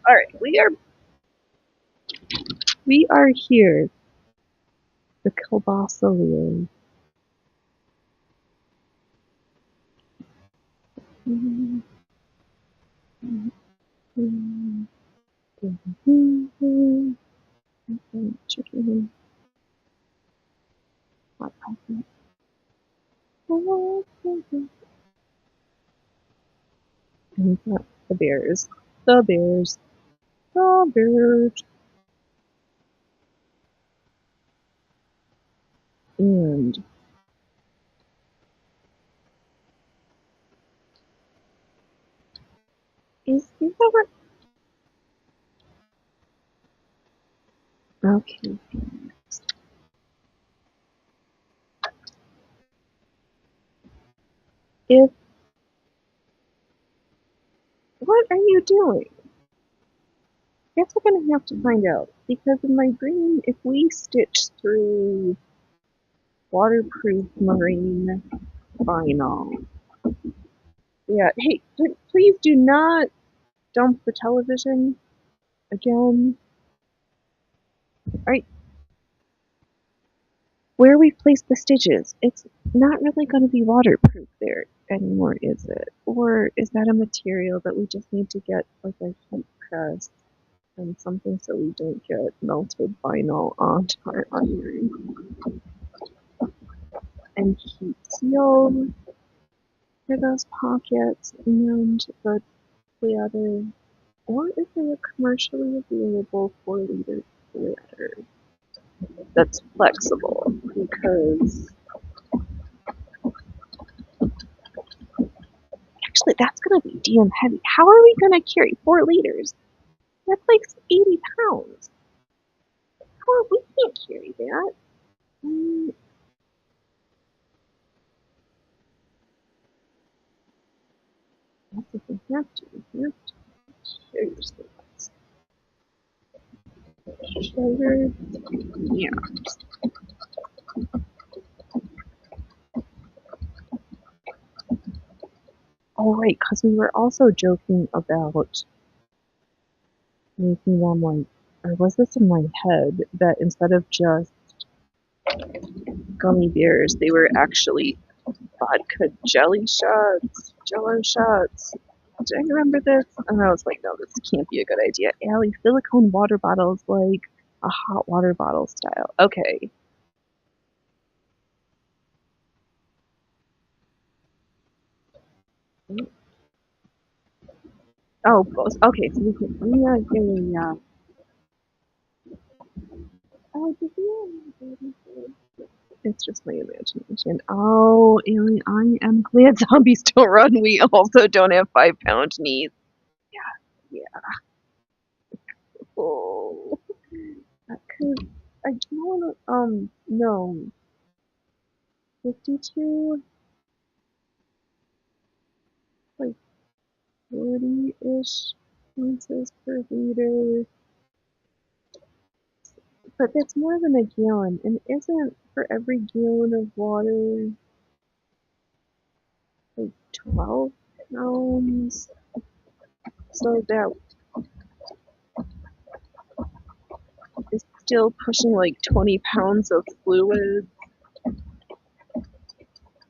All right, we are here. The kielbasa wheel. Chicken. Hot pocket. And we've got the bears. The bears. The bears. And is there okay. If what are you doing? Guess we're gonna have to find out. Because in my brain, if we stitch through waterproof marine vinyl. Yeah, hey, please do not dump the television again. Alright, where we've placed the stitches, it's not really going to be waterproof there anymore, is it? Or is that a material that we just need to get like a heat press and something so we don't get melted vinyl onto our iron? And heat seal for those pockets and the other, or is there a commercially available 4-liter glitter that's flexible? Because actually, that's gonna be damn heavy. How are we gonna carry 4 liters? That's like 80 pounds. We can't carry that. Mm, that's if we have to. We have to. Seriously. Sugar. Yeah. Oh, right, because we were also joking about making them like, or was this in my head, that instead of just gummy bears, they were actually vodka jelly shots, jello shots. Do I remember this? And I was like, no, this can't be a good idea. Allie, silicone water bottles like a hot water bottle style. Okay. Oh, both. Okay, so we can. Yeah. Oh, did you? It's just my imagination. Oh, Allie, I am glad zombies don't run. We also don't have 5 pound knees. Yeah. Oh. Cause I don't wanna, no. 52, like 40-ish ounces per liter. But that's more than a gallon, and isn't for every gallon of water like 12 pounds? So that is still pushing like 20 pounds of fluid,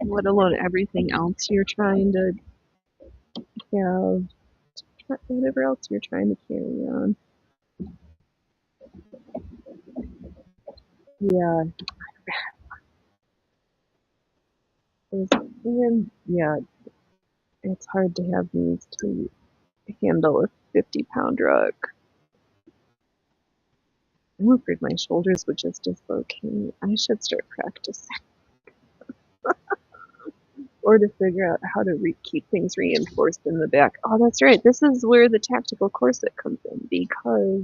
let alone everything else you're trying to have, whatever else you're trying to carry on. Yeah, and yeah, it's hard to have these to handle a 50-pound rock. I'm afraid my shoulders would just dislocate. I should start practicing. Or to figure out how to keep things reinforced in the back. Oh, that's right. This is where the tactical corset comes in because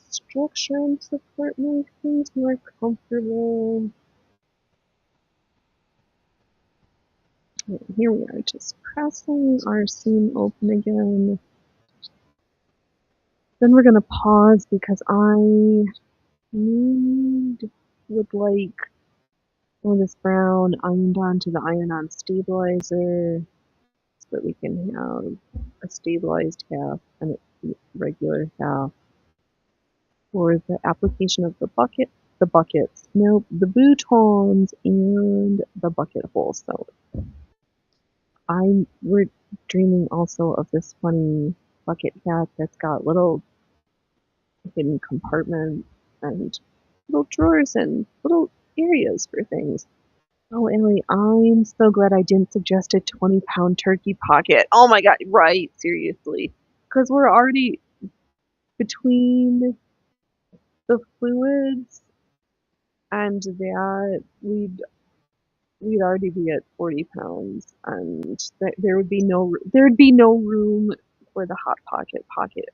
structure and support make things more comfortable. Here we are, just pressing our seam open again. Then we're gonna pause because I would like this brown ironed onto the iron-on stabilizer so that we can have a stabilized half and a regular half for the application of the buckets, nope, the boutons and the bucket holes. So we're dreaming also of this funny bucket hat that's got little hidden compartments and little drawers and little areas for things. Oh, Ellie, I'm so glad I didn't suggest a 20-pound turkey pocket. Oh my god, right, seriously. Because we're already between the fluids and that we'd already be at 40 pounds and there'd be no room for the hot pocket.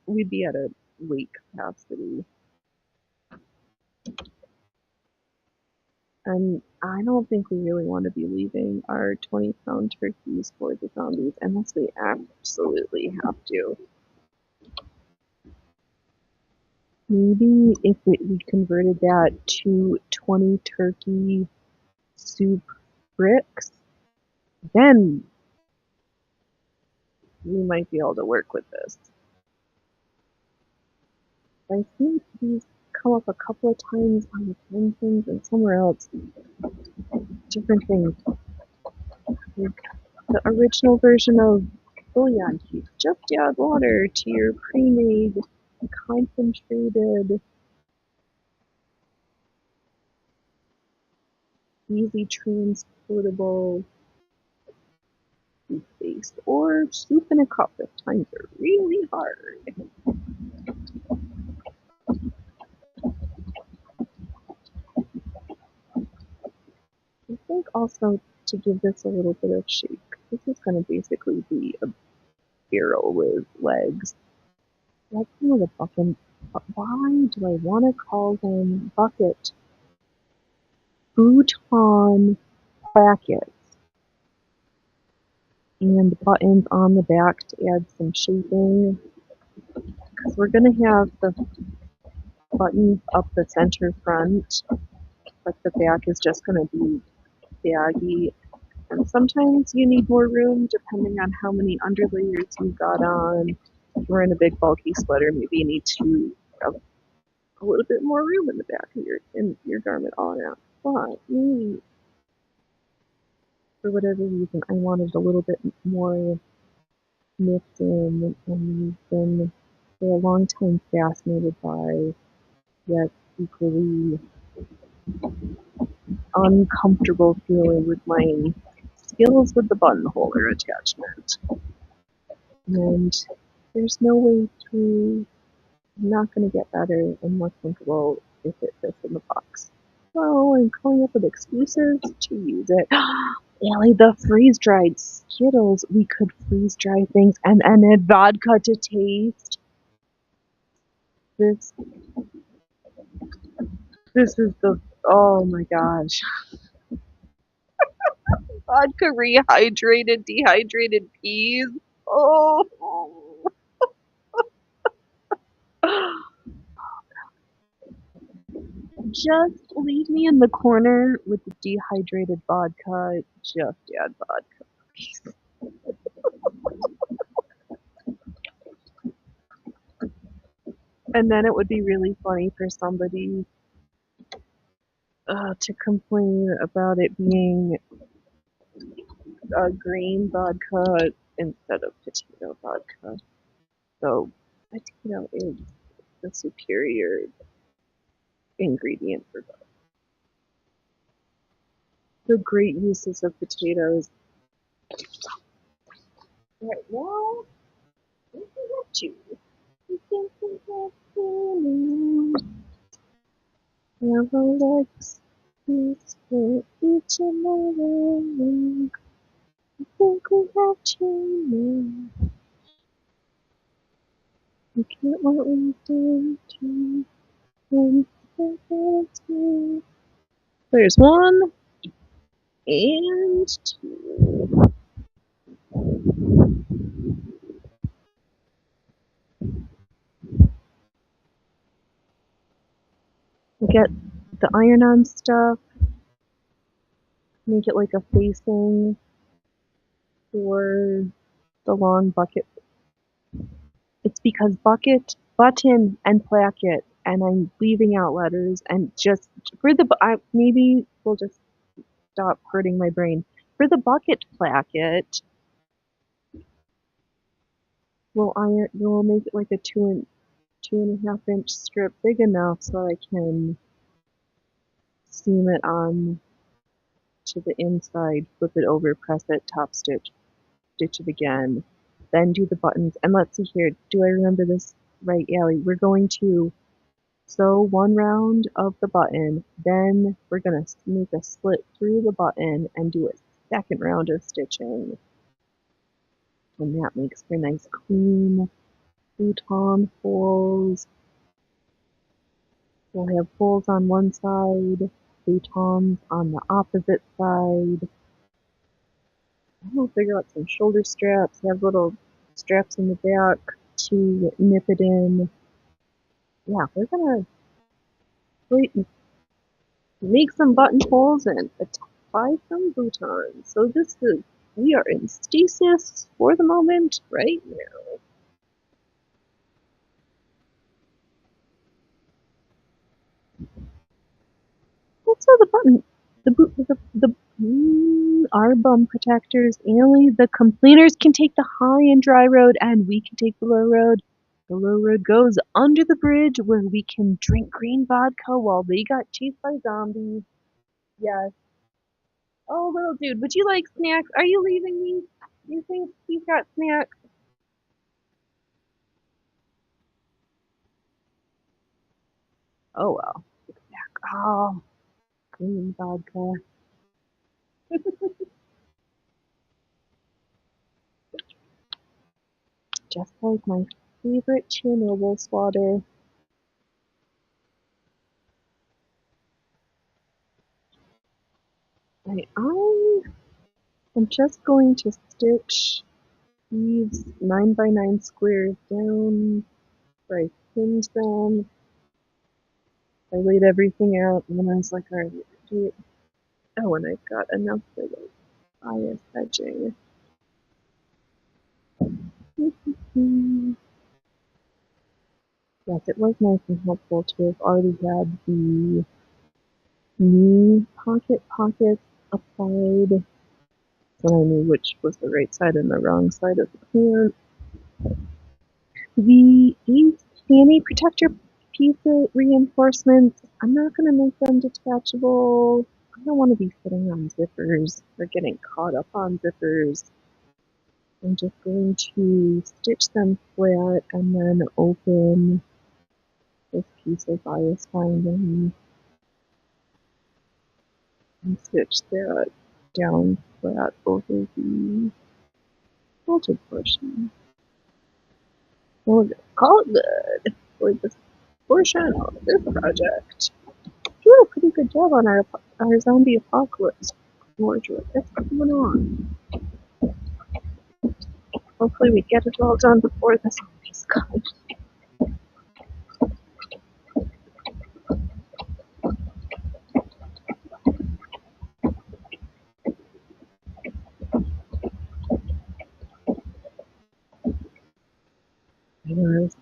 We'd be at a weight capacity. And I don't think we really want to be leaving our 20-pound turkeys for the zombies unless we absolutely have to. Maybe if we converted that to 20 turkey soup bricks, then we might be able to work with this. I think these come up a couple of times on the pensions and somewhere else. Different things. Like the original version of bouillon cube. Just add water to your pre-made concentrated easy transportable soup base or soup in a cup if times are really hard. I think also to give this a little bit of shape, this is going to basically be a barrel with legs. Like some of the bucket. Why do I want to call them bucket futon plackets and buttons on the back to add some shaping? Because we're going to have the buttons up the center front, but the back is just going to be baggy. And sometimes you need more room depending on how many underlayers you've got on. If you're in a big bulky sweater, maybe you need to have a little bit more room in the back of your garment all around. But maybe for whatever reason I wanted a little bit more mixed in, and we've been for a long time fascinated by yet equally uncomfortable feeling with my skills with the buttonholer attachment. And there's no way to not going to get better and more comfortable if it fits in the box. So I'm coming up with excuses to use it. Ellie, the freeze-dried Skittles, we could freeze-dry things and add vodka to taste. This is oh my gosh. Vodka rehydrated, dehydrated peas. Oh. Just leave me in the corner with the dehydrated vodka. Just add vodka. And then it would be really funny for somebody to complain about it being green vodka instead of potato vodka. So potato is the superior ingredient for vodka. The great uses of potatoes. Right now, we can have two. We can have two. Never legs. It's for each and every. I think we have two now. We can't what we do to. There's one and two. Get the iron-on stuff, make it like a facing for the long bucket. It's because bucket, button, and placket, and I'm leaving out letters, and just for the, maybe we'll just stop hurting my brain. For the bucket placket, we'll make it like a 2.5 inch strip big enough so I can seam it on to the inside, flip it over, press it, top stitch, stitch it again, then do the buttons. And let's see here, do I remember this right, Allie? We're going to sew one round of the button, then we're going to make a slit through the button and do a second round of stitching. And that makes for nice clean bouton holes. We'll have holes on one side, boutons on the opposite side. We'll figure out some shoulder straps, have little straps in the back to nip it in. Yeah, we're gonna make some buttonholes and apply some boutons. So we are in stasis for the moment right now. Let's sew our bum protectors, Allie. The complainers can take the high and dry road, and we can take the low road. The low road goes under the bridge where we can drink green vodka while they got chased by zombies. Yes. Oh, little dude, would you like snacks? Are you leaving me? You think he's got snacks? Oh well. Oh, green vodka. Just like my favorite Chernobyl swatter. Right, I'm just going to stitch these 9x9 squares down where I pinned them. I laid everything out and then I was like, alright, do it. Oh, and I've got enough for the bias edging. Yes, it was nice and helpful to have already had the knee pockets applied, so I knew which was the right side and the wrong side of the pant. These fanny protector piece of reinforcements, I'm not going to make them detachable. I don't want to be sitting on zippers or getting caught up on zippers. I'm just going to stitch them flat and then open this piece of bias binding and stitch that down flat over the quilted portion. We'll call it good for this portion of this project. Doing a pretty good job on our zombie apocalypse wardrobe. That's going on. Hopefully we get it all done before the zombies come.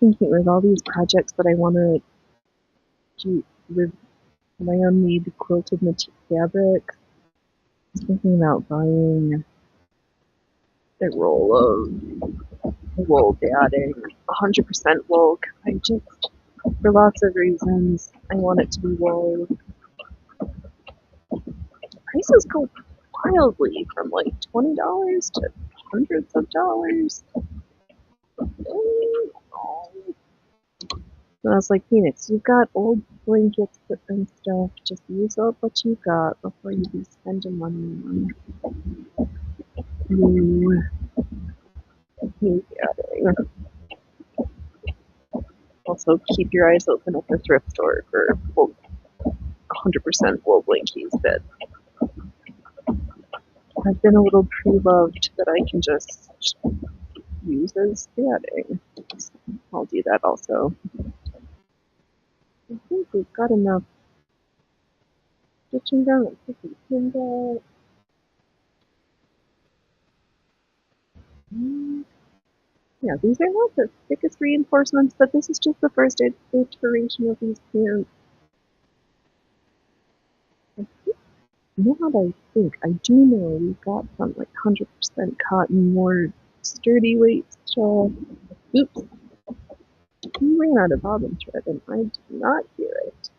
thinking with all these projects that I want to do with my own made quilted fabric, I was thinking about buying a roll of wool batting, 100% wool. I just, for lots of reasons, I want it to be wool. Prices go wildly from like $20 to hundreds of dollars. And I was like, Phoenix, you've got old blankets and stuff. Just use up what you got before you be spending money on new gathering. Also, keep your eyes open at the thrift store for 100% wool blankies that have been a little pre-loved that I can just use as bedding. I'll do that also. I think we've got enough stitching down. Let's see if we can get. Yeah, these are not the thickest reinforcements, but this is just the first iteration of these pants. Now that I think, I do know we've got some like 100% cotton, more sturdy weight stuff. Oops, we ran out of bobbin thread and I did not hear it.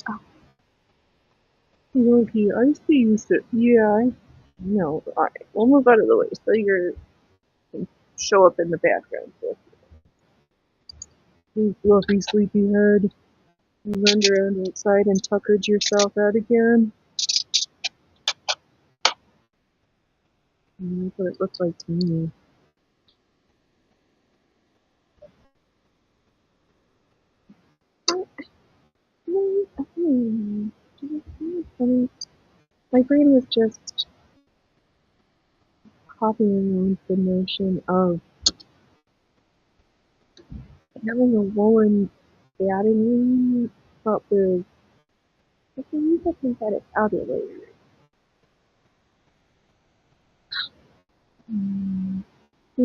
Oh, Loki, I see you sit. Yeah, I know. Alright, we'll move out of the way so you can show up in the background. So, you fluffy sleepyhead. You run around outside and tuckered yourself out again. That's what it looks like to me. My brain was just copying on the notion of having a woolen batting but with I can use a synthetic outer layer. Are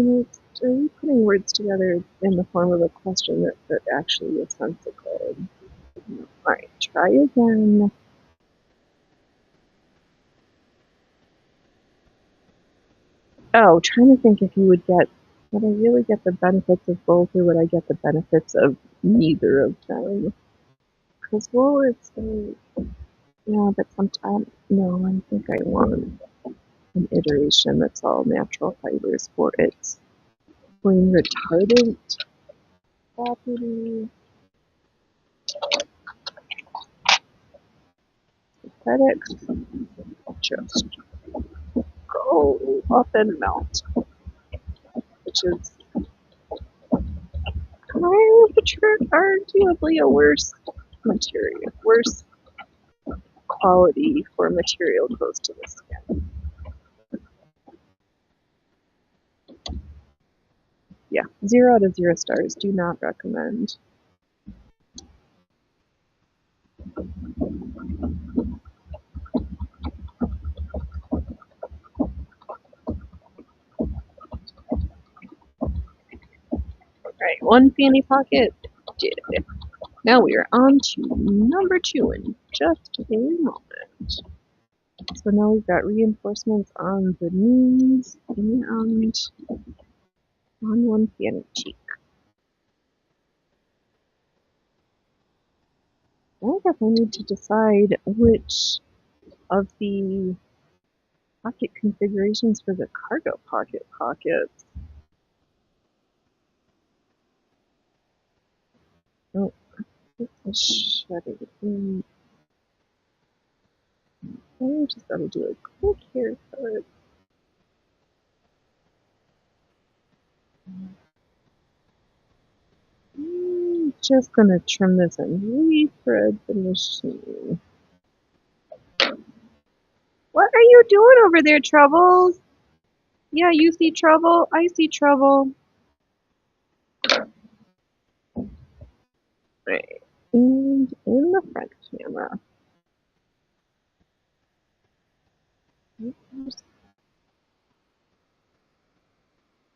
you putting words together in the form of a question that actually is sensical? Alright, try again. Oh, trying to think if you would I really get the benefits of both, or would I get the benefits of neither of them? Because wool is so, yeah, but sometimes, no, I think I want an iteration that's all natural fibers for its flame retardant property. Aesthetics, just go up and melt, which is arguably a worse material, worse quality for material close to the skin. Yeah, 0 out of 0 stars. Do not recommend. Alright, one fanny pocket did it. Now we are on to number 2 in just a moment. So now we've got reinforcements on the knees and on one fanny cheek. I guess I need to decide which of the pocket configurations for the cargo pockets. Oh, this is shutting. I just gotta do a quick haircut. Just gonna trim this and rethread the machine. What are you doing over there, Troubles? Yeah, you see trouble? I see trouble. Right. and in the front camera.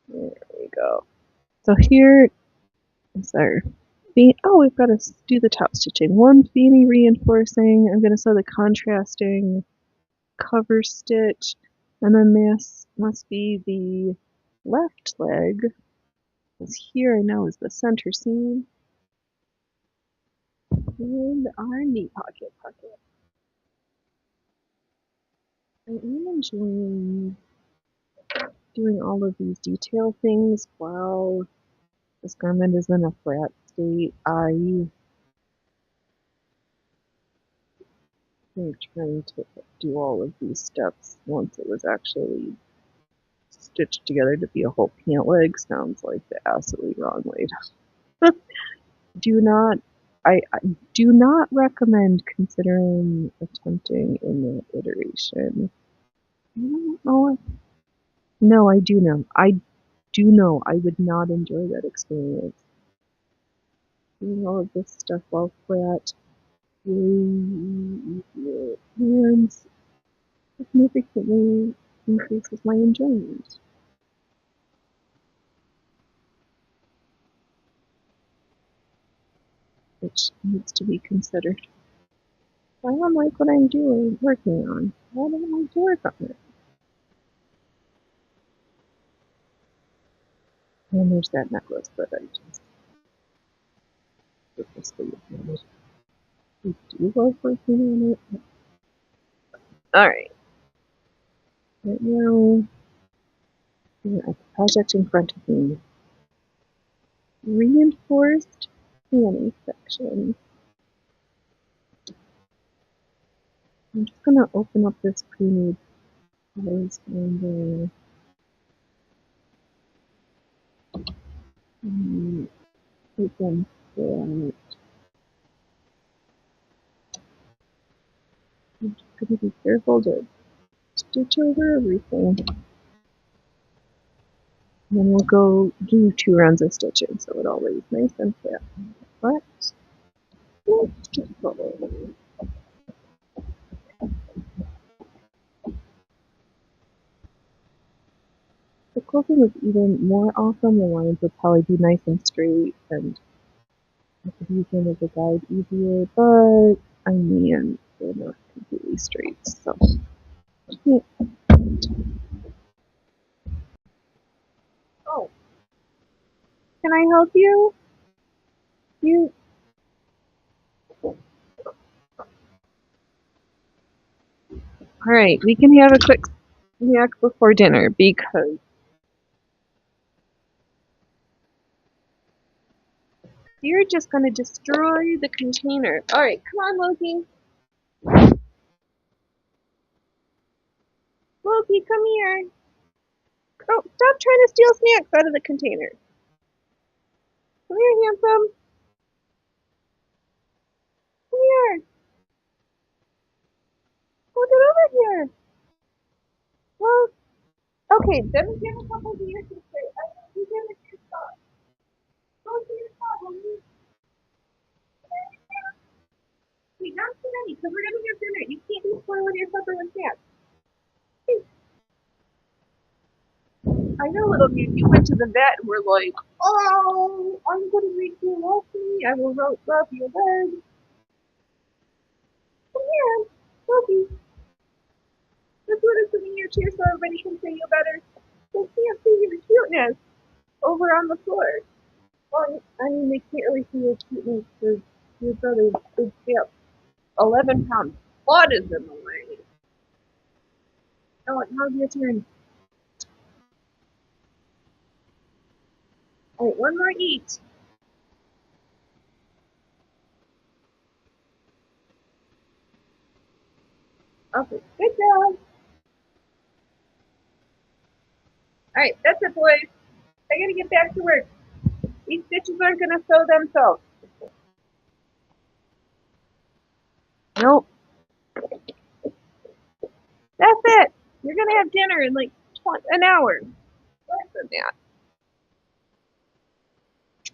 There we go. So here is our fanny. Oh, we've got to do the top stitching. One fanny reinforcing. I'm going to sew the contrasting cover stitch, and then this must be the left leg. Because here I know is the center seam. And our knee pocket. I am enjoying doing all of these detail things while this garment is in a flat state. I think trying to do all of these steps once it was actually stitched together to be a whole pant leg sounds like the absolutely wrong way to do not I do not recommend considering attempting in that iteration. I don't know. No, I do know. I do know I would not enjoy that experience. Doing all of this stuff while flat and significantly increases my enjoyment, which needs to be considered. I don't like what I'm doing, working on. Why don't I like to work on it? And there's that necklace, but I just purposely ignored it. I do love working on it. Alright. Right now, at the project in front of me. Reinforced fanny section. I'm just gonna open up this pre-made place and open that. I'm just gonna be careful to stitch over everything. And then we'll go do 2 rounds of stitching so it all lays nice and flat. But let's just go. The quilting was even more awesome. The lines would probably be nice and straight, and I could use them as a guide easier, but I mean, they're not completely straight, so. Yeah. Oh, can I help you? You. Alright, we can have a quick snack before dinner because you're just gonna destroy the container. Alright, come on, Loki. Loki, come here. Oh, stop trying to steal snacks out of the container. Come here, handsome. Come here. Oh, get over here. Well, okay, then we give a couple to your sister. You give it to your spot. Go to your spot, Loki. Wait, not too many, because we're gonna have dinner. You can't be spoiling your supper with snacks. I know, little dude, you went to the vet and were like, oh, I'm going to make you Loki. I will rub your leg. Come here, Loki. Let's put a souvenir chair so everybody can see you better. They can't see your cuteness over on the floor. Well, I mean, they can't really see your cuteness because your brother's big hip. 11-pound butt is in the way. Oh, now's your turn. All right, one more each. Okay, good job. All right, that's it, boys. I gotta get back to work. These stitches aren't gonna sew themselves. Nope. That's it. You're gonna have dinner in like an hour. Less than that.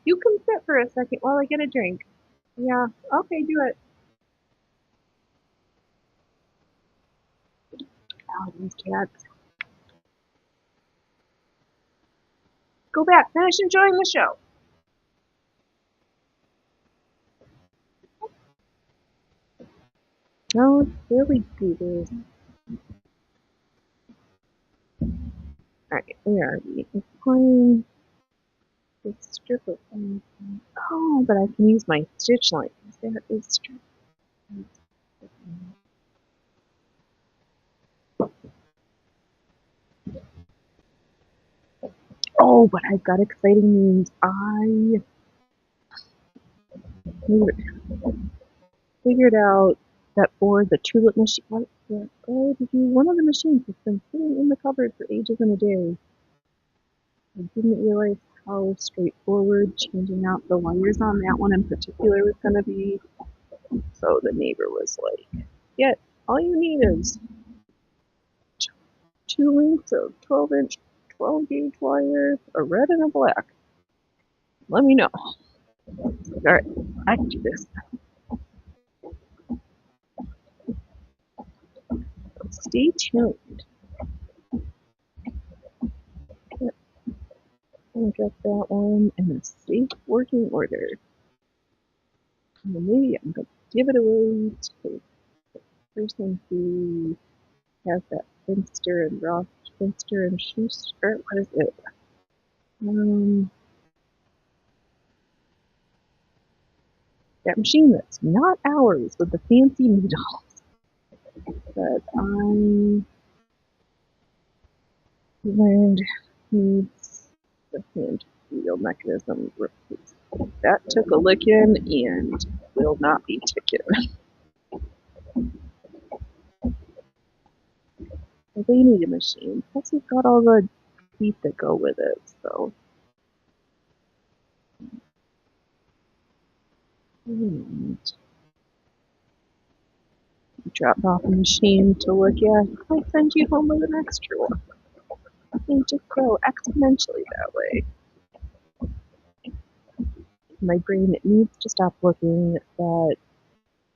You can sit for a second while I get a drink. Yeah, okay, do it. Oh, these cats. Go back, finish enjoying the show. No, really do this. Alright, where are we? It's playing this strip of things. Oh, but I can use my stitch line. That is strip. Oh, but I've got exciting news. I figured out that for the tulip machine, one of the machines has been sitting in the cupboard for ages and a day. I didn't realize how straightforward changing out the wires on that one in particular was going to be. So the neighbor was like, "Yeah, all you need is two lengths of 12-inch, 12 gauge wire, a red and a black. Let me know." Alright, I can do this. Stay tuned. Yep, I'm gonna get that one in a safe working order. And maybe I'm gonna give it away to the person who has that Finster and Roth, Finster and Schuster. What is it? Um, that machine that's not ours with the fancy needle that I learned needs the hand wheel mechanism replaced. That took a licking and will not be ticking. They need a machine. Plus, we've got all the teeth that go with it, so. And you dropped off a machine to look at. I'll send you home with an extra one. They just grow exponentially that way. My brain needs to stop looking that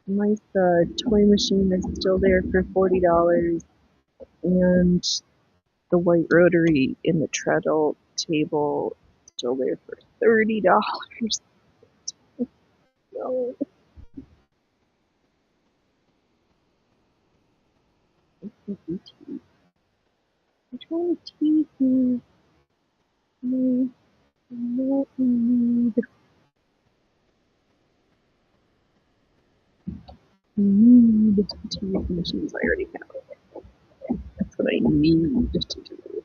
my toy machine is still there for $40 and the white rotary in the treadle table still there for $30. So I'm trying to tease you. What we need. We need to use the machines I already have. That's what I need to do.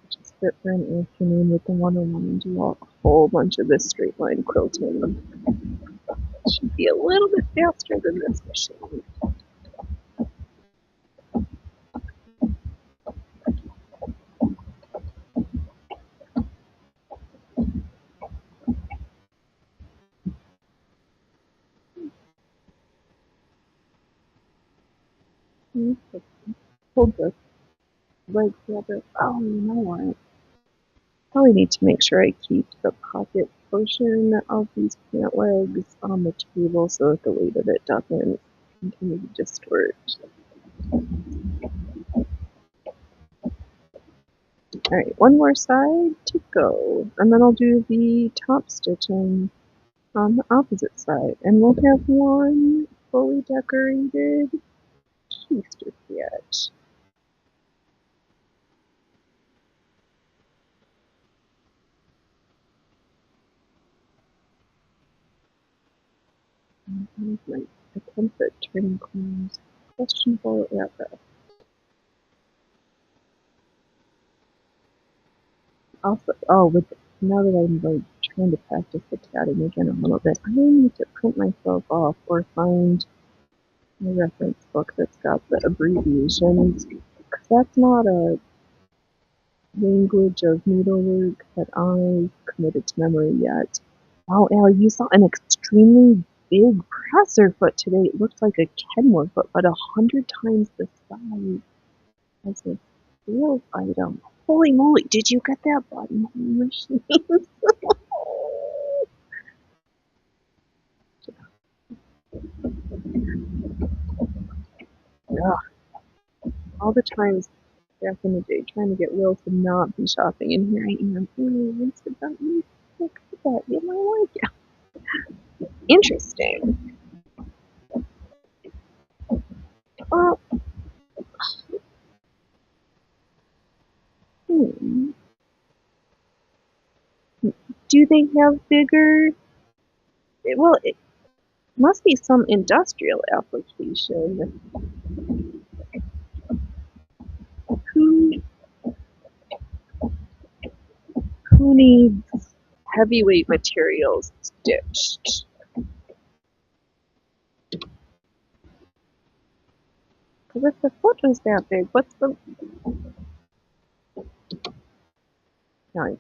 Just sit for an afternoon with the 101 and do a whole bunch of this straight line quilting. It should be a little bit faster than this machine. Hold the leg together. Oh, you know what? Probably need to make sure I keep the pocket portion of these pant legs on the table so that the weight of it doesn't continue to distort. Alright, one more side to go, and then I'll do the top stitching on the opposite side, and we'll have one fully decorated keister yet. My attempt at turning corners questionable at best. Also, now that I'm like trying to practice the tatting again a little bit, I need to print myself off or find a reference book that's got the abbreviations. Cause that's not a language of needlework that I've committed to memory yet. Wow, Al, you saw an extremely big presser foot today. It looked like a Kenmore foot, but 100 times the size. Real item. Holy moly, did you get that button machine? Ugh, all the times back in the day trying to get Will to not be shopping, and here I am. What's the button? Look at that. You might like it. Interesting. Uh, hmm. Do they have bigger? Well, it must be some industrial application. Who who needs heavyweight materials stitched? Because if the foot was that big, what's the? No,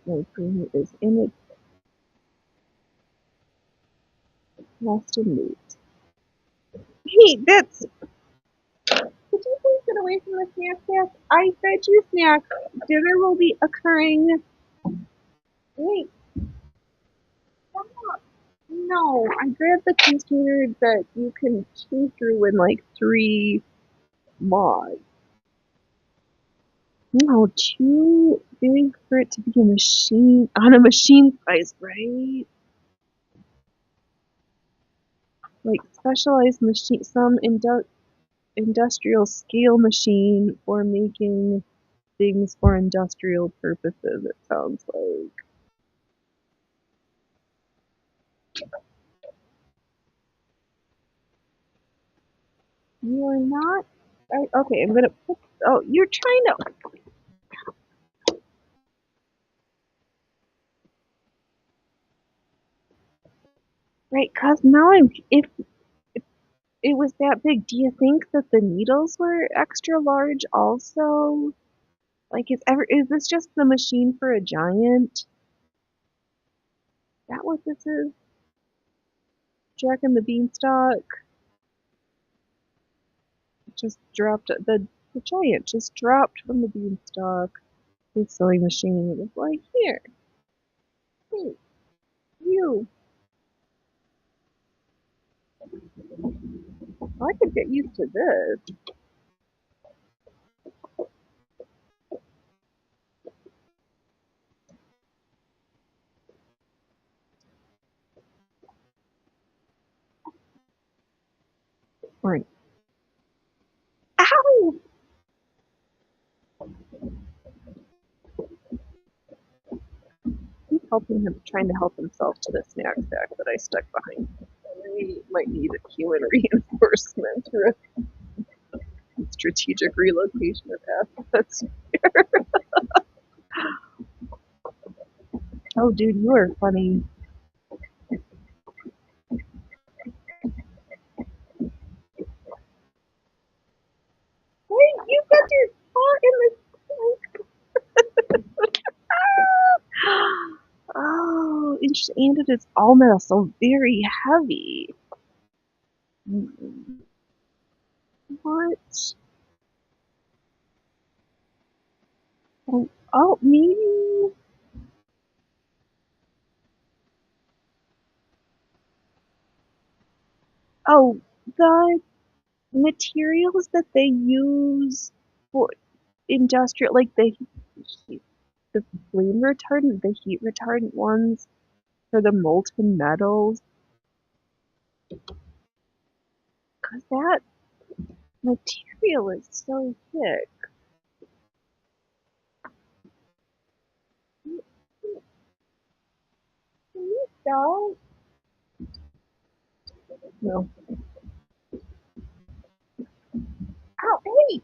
my green is in it, lost in mood. Hey, that's. Could you please get away from the snack sack? I fed you snack. Dinner will be occurring. Wait, stop. No, I grabbed the container that you can chew through in like 3 mods. No, too big for it to be a machine on a machine size, right? Like specialized machine, some industrial scale machine for making things for industrial purposes. It sounds like you are not. Okay, I'm gonna put. Oh, you're trying to. Right, cause now if it was that big, do you think that the needles were extra large also? Like, is this just the machine for a giant? Is that what this is? Jack and the Beanstalk just dropped the giant just dropped from the beanstalk. His sewing machine was like, here, hey, you. I could get used to this. Right. Ow! He's helping him, trying to help himself to the snack sack that I stuck behind. We might need a human reinforcement or a strategic relocation of assets. Oh, dude, you are funny. Wait, you got your paw in the. Oh, interesting. And it is all metal, so very heavy. What? Oh, maybe. Oh, the materials that they use for industrial, like the flame retardant, the heat retardant ones for the molten metals, because that material is so thick. Can you stop? No. Ow, hey,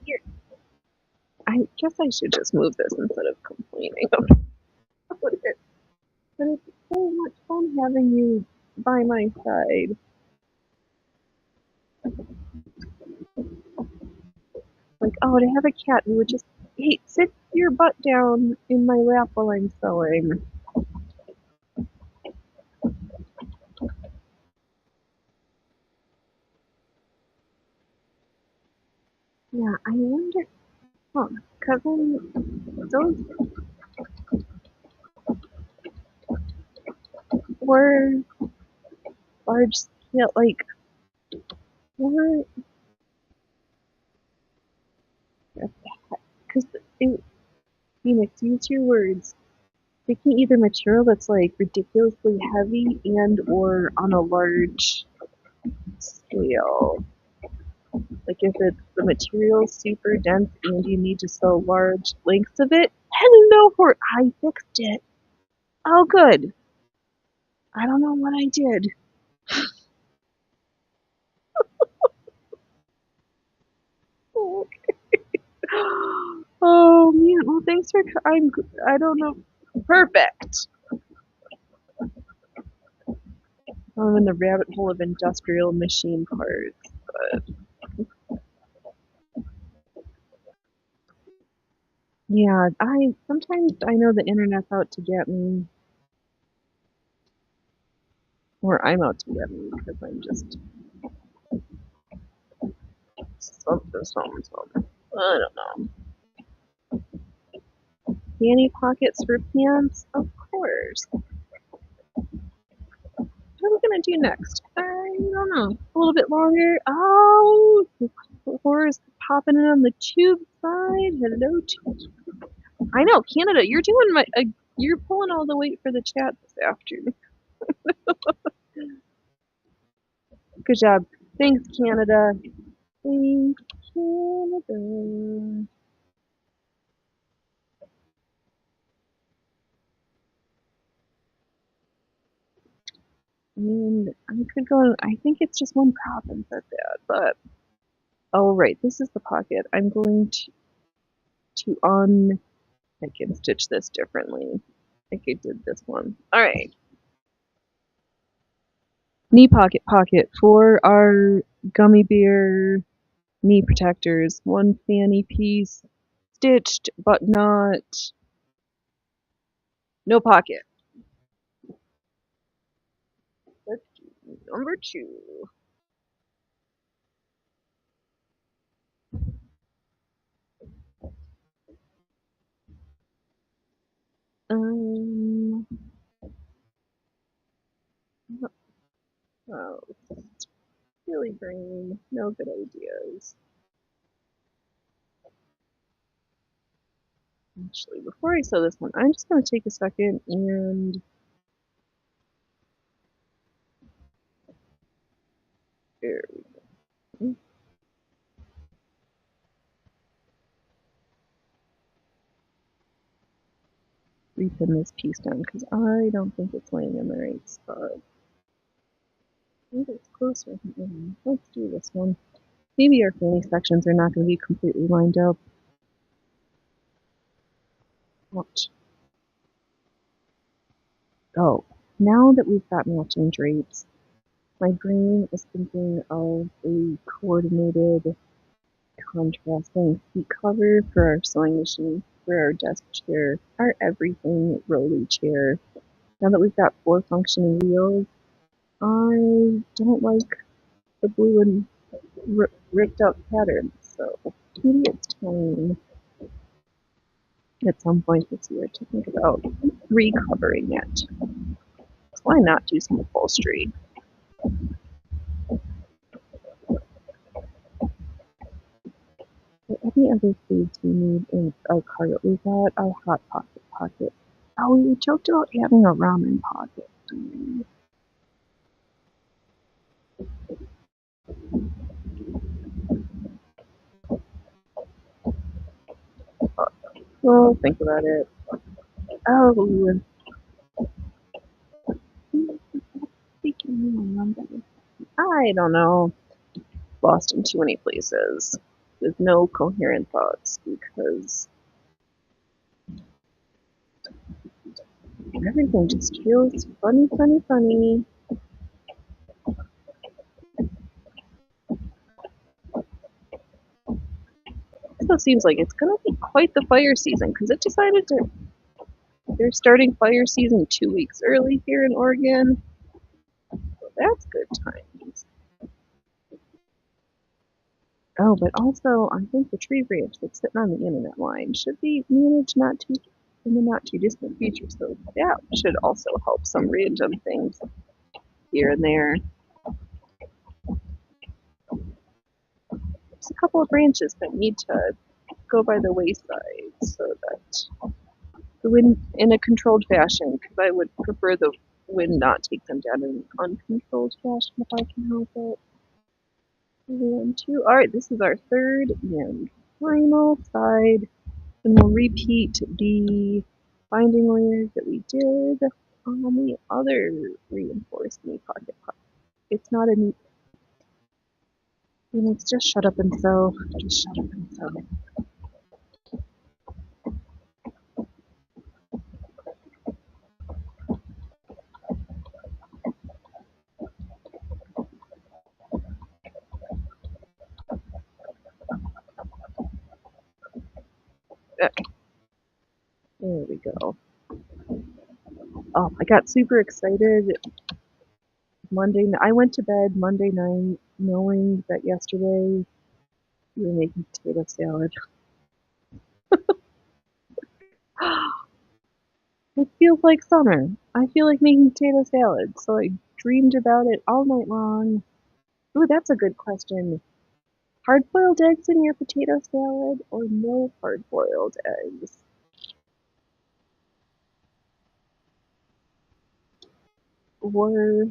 I guess I should just move this instead of complaining about it. But it's so much fun having you by my side. Like, oh, to have a cat who would just, hey, sit your butt down in my lap while I'm sewing. Yeah, I wonder. Huh. Cousin, those were large scale, like, what? Because it, Phoenix, use your words. Picking either material that's like ridiculously heavy and or on a large scale. Like if it's the material super dense and you need to sew large lengths of it. Hello, for I fixed it. Oh, good. I don't know what I did. Oh man. Well, thanks for. I don't know. Perfect. I'm in the rabbit hole of industrial machine parts. But yeah, I sometimes I know the internet's out to get me, or I'm out to get me because I'm just something. I don't know. Fanny pockets for pants? Of course. What are we gonna do next? I don't know. A little bit longer. Oh, the horror's popping in on the tube side. Hello, tube. I know, Canada. You're doing you're pulling all the weight for the chat this afternoon. Good job. Thanks, Canada. Thanks, Canada. And I could go. I think it's just one province at that, but oh right, this is the pocket. I'm going to un. I can stitch this differently. Like I did this one. All right, knee pocket for our gummy bear knee protectors. One fanny piece stitched, but not no pocket. Let's do number two. Um. Oh, really brain. No good ideas. Actually, before I sew this one, I'm just going to take a second and there we go. Repin this piece down because I don't think it's laying in the right spot. Maybe it's closer. Let's do this one. Maybe our fanny sections are not going to be completely lined up. Watch. Oh, now that we've got matching drapes, my brain is thinking of a coordinated contrasting seat cover for our sewing machine, for our desk chair, our everything rolly chair. Now that we've got 4 functioning wheels, I don't like the blue and ripped up patterns, so maybe it's time at some point this year to think about recovering it. Why not do some upholstery? Any other foods we need in our cart? We got our hot pocket. Oh, we joked about having a ramen pocket. Well, think about it. Oh, I don't know. Lost in too many places with no coherent thoughts because everything just feels funny. It seems like it's gonna be quite the fire season because it decided to. They're starting fire season 2 weeks early here in Oregon. So that's good times. Oh, but also, I think the tree branch that's sitting on the internet line should be managed not too in the not too distant future, so that should also help some random things here and there. There's a couple of branches that need to go by the wayside so that the wind in a controlled fashion, because I would prefer the wind not take them down in an uncontrolled fashion if I can help it. 2. All right, this is our third and final side, and we'll repeat the binding layers that we did on the other reinforced knee pocket. It's not a knee, and it's just shut up and sew. Just shut up and sew. There we go. Oh, I got super excited Monday. I went to bed Monday night knowing that yesterday we were making potato salad. It feels like summer. I feel like making potato salad, so I dreamed about it all night long. Ooh, that's a good question. Hard-boiled eggs in your potato salad or no hard-boiled eggs? Or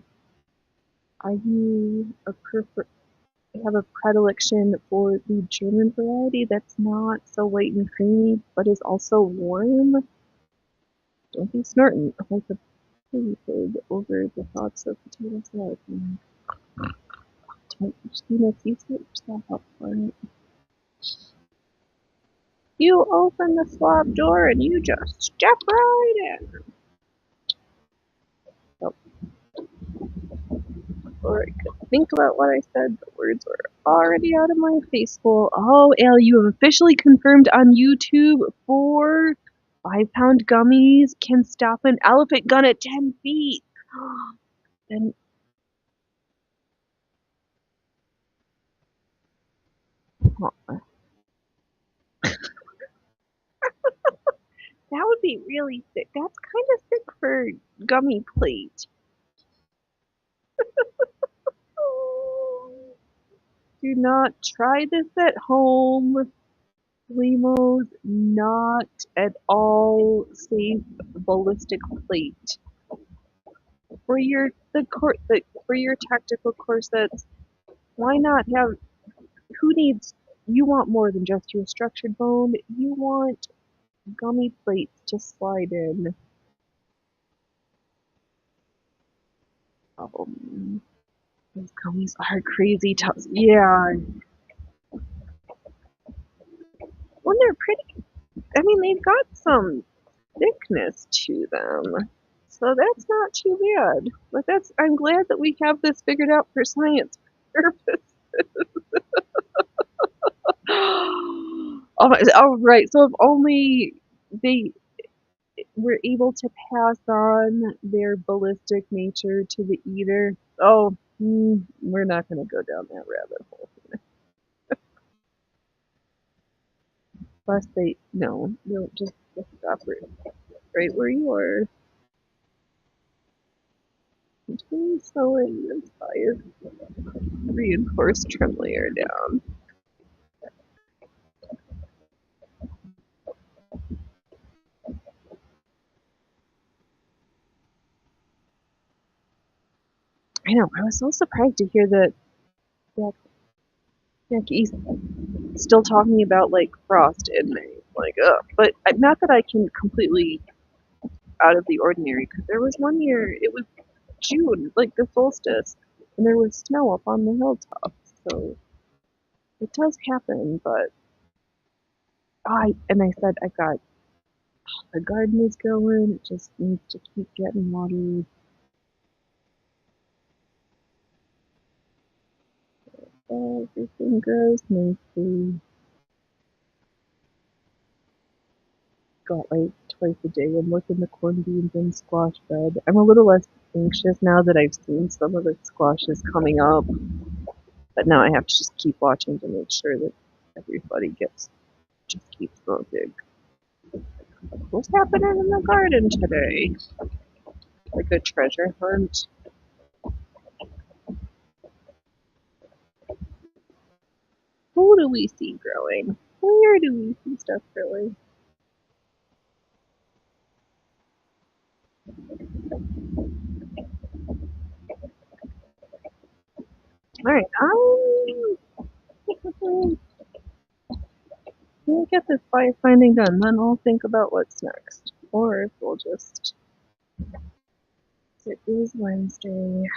are you have a predilection for the German variety that's not so white and creamy, but is also warm? Don't be snorting like a pig over the thoughts of potato salad. Don't you know, you set yourself up for it. You open the slop door and you just step right in. Oh, before I could think about what I said, the words were already out of my face hole. Oh, Al, you have officially confirmed on YouTube 5-pound gummies can stop an elephant gun at 10 feet. And that would be really sick. That's kind of sick for gummy plate. Do not try this at home. Limo's not at all safe ballistic plate. For your for your tactical corsets, why not have who needs you want more than just your structured bone, you want gummy plates to slide in. Oh, those gummies are crazy tough. Yeah. Well, they're pretty. I mean, they've got some thickness to them. So that's not too bad. But I'm glad that we have this figured out for science purposes. Oh, right. So if only they were able to pass on their ballistic nature to the eater. Oh, we're not going to go down that rabbit hole. Plus, no, just stop right where you are. Continue sewing this bias reinforced trim layer down. I know, I was so surprised to hear that he's still talking about like frost in May. Like, ugh. But not that I can completely out of the ordinary, because there was one year, it was June, like the solstice, and there was snow up on the hilltop. So it does happen, but I said I got the garden is going. It just needs to keep getting watered. Everything grows nicely. Got like twice a day. I'm working the corn beans and squash bed. I'm a little less anxious now that I've seen some of the squashes coming up. But now I have to just keep watching to make sure that everybody keeps voting. What's happening in the garden today? Like a treasure hunt? Who do we see growing? Where do we see stuff growing? Alright, we'll get this finding done, then I'll think about what's next. Or if we'll just... It is Wednesday.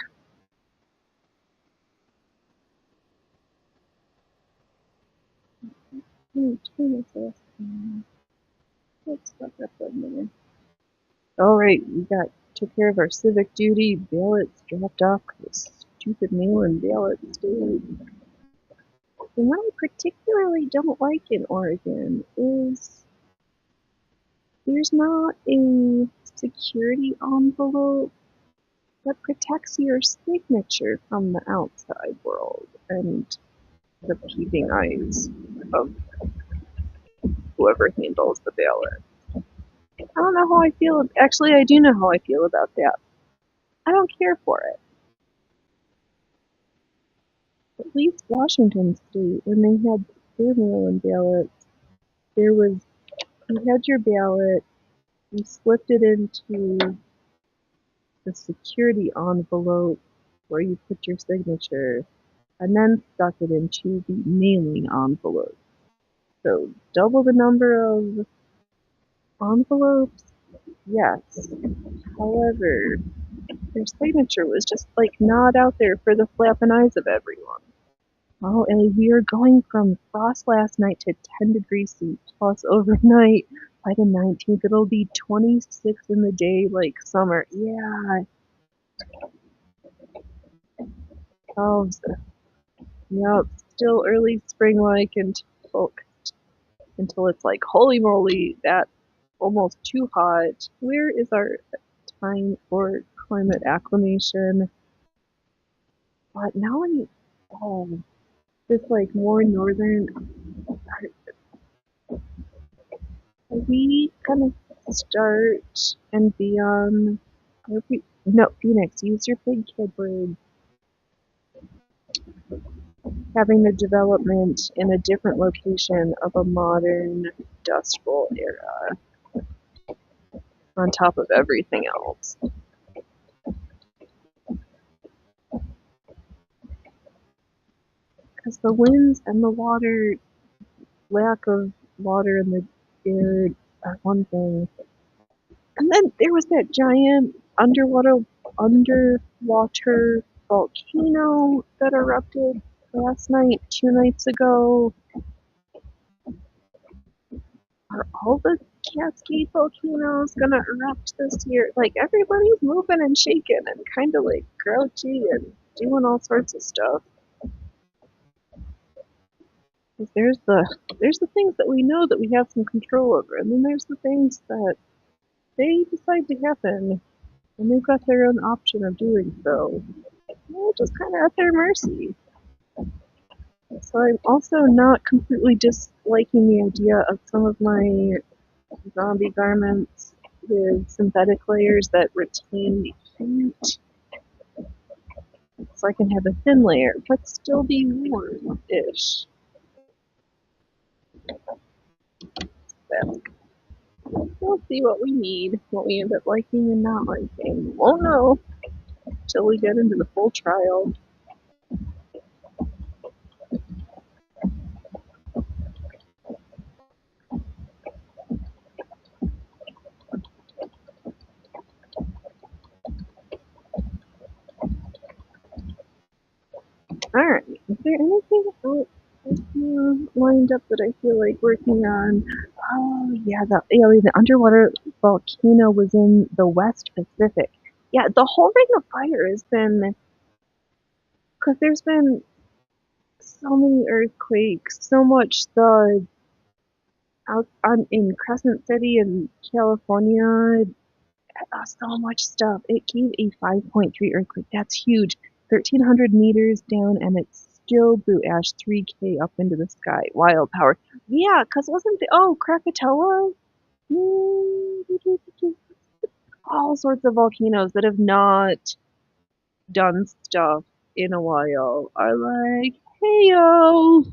Let's fuck up a minute. Alright, we took care of our civic duty, ballots dropped off, this stupid mail-in ballots, dude. And what I particularly don't like in Oregon is there's not a security envelope that protects your signature from the outside world and the peeping eyes of whoever handles the ballot. I don't know how I feel. Actually, I do know how I feel about that. I don't care for it. At least Washington State, when they had their mail-in ballots, you had your ballot, you slipped it into the security envelope where you put your signature, and then stuck it into the mailing envelope. So double the number of envelopes, yes. However, their signature was just like not out there for the flapping eyes of everyone. Oh, and we are going from frost last night to 10 degrees C plus overnight. By the 19th, it'll be 26 in the day, like summer. Yeah. Oh, yep. Still early spring-like until it's like, holy moly, that's almost too hot. Where is our time for climate acclimation? But now this like more northern, are we gonna start and be on, no, Phoenix, use your big kid word, having the development in a different location of a modern Dust Bowl era on top of everything else. Because the winds and the lack of water in the air are one thing. And then there was that giant underwater volcano that erupted last night, 2 nights ago. Are all the Cascade volcanoes gonna erupt this year? Like, everybody's moving and shaking and kind of like grouchy and doing all sorts of stuff. There's the things that we know that we have some control over, and then there's the things that they decide to happen, and they've got their own option of doing so. We're just kind of at their mercy. So I'm also not completely disliking the idea of some of my zombie garments with synthetic layers that retain the heat. So I can have a thin layer, but still be warm-ish. We'll see what we need, what we end up liking and not liking. Won't know till we get into the full trial. Alright, is there anything else lined up that I feel like working on? Oh, yeah, the underwater volcano was in the West Pacific. Yeah, the whole Ring of Fire has been, because there's been so many earthquakes, so much thud in Crescent City in California, so much stuff. It gave a 5.3 earthquake. That's huge. 1,300 meters down, and it Jobu Ash 3K up into the sky. Wild power. Yeah, because wasn't the. Oh, Krakatoa? All sorts of volcanoes that have not done stuff in a while are like, hey yo,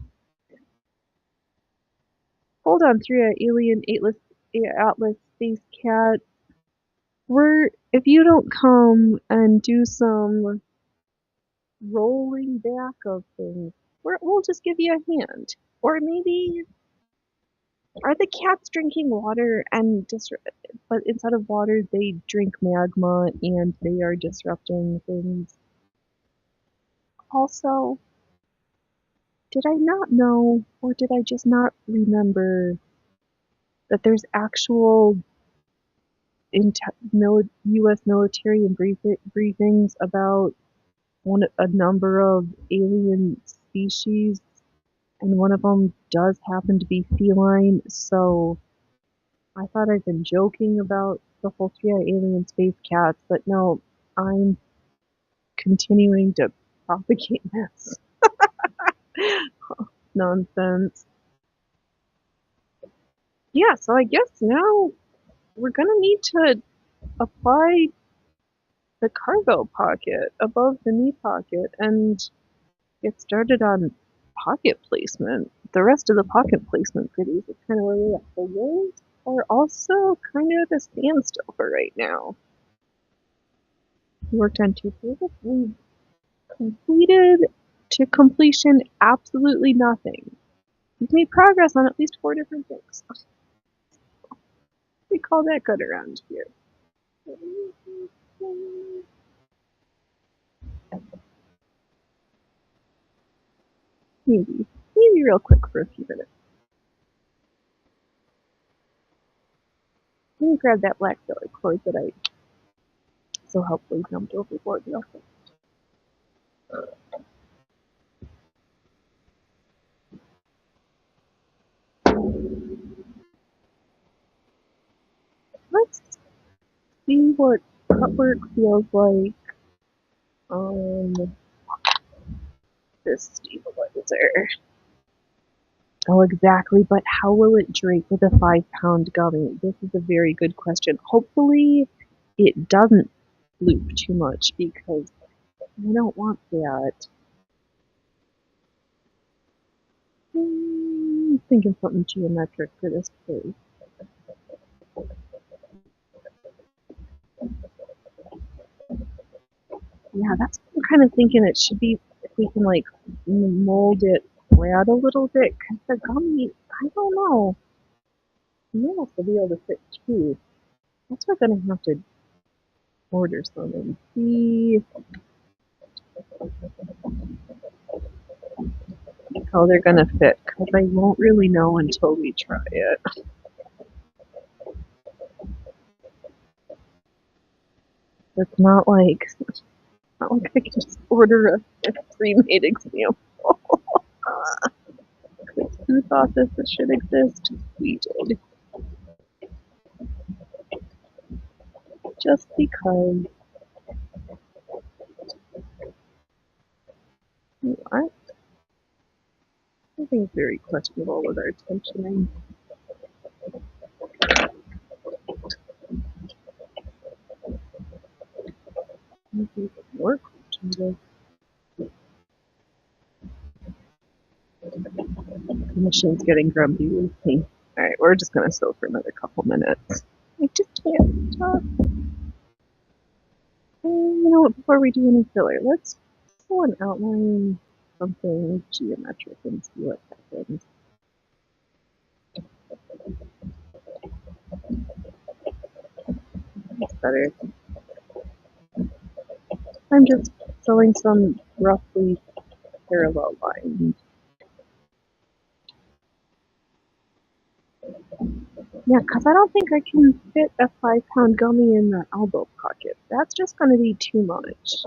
hold on, 3 alien Atlas space cat. If you don't come and do some rolling back of things, we'll just give you a hand. Or maybe, are the cats drinking water and but instead of water they drink magma and they are disrupting things? Also, did I not know, or did I just not remember that there's actual U.S. military and briefings about a number of alien species, and one of them does happen to be feline, so I thought I'd been joking about the whole 3 alien space cats, but no, I'm continuing to propagate this nonsense. Yeah, so I guess now we're gonna need to apply the cargo pocket above the knee pocket and get started on pocket placement. The rest of the pocket placement goodies is kind of where we're at. The walls are also kind of at a standstill for right now. We worked on 2 projects. We completed to completion absolutely nothing. We've made progress on at least 4 different things. We call that good around here. Maybe real quick for a few minutes. Let me grab that black belly cord that I so helpfully dumped overboard real quick. Let's see what cutwork feels like on this stabilizer. Oh, exactly, but how will it drape with a 5-pound gummy? This is a very good question. Hopefully it doesn't loop too much because I don't want that. Thinking something geometric for this case. Yeah, that's what I'm kind of thinking it should be if we can like mold it flat a little bit. Cause the gummy, I don't know. You might have to be able to fit 2. That's what we're gonna have to order some and see how they're gonna fit. Cause I won't really know until we try it. It's not like I can just order a pre-made example. Who thought this should exist? We did. Just because. What? Something's very questionable with our tensioning. Maybe more questionable. The machine's getting grumpy with me. Alright, we're just gonna sew for another couple minutes. I just can't stop. You know what, before we do any filler, let's pull an outline something geometric and see what happens. That's better. I'm just sewing some roughly parallel lines. Yeah, because I don't think I can fit a 5-pound gummy in the elbow pocket. That's just going to be too much.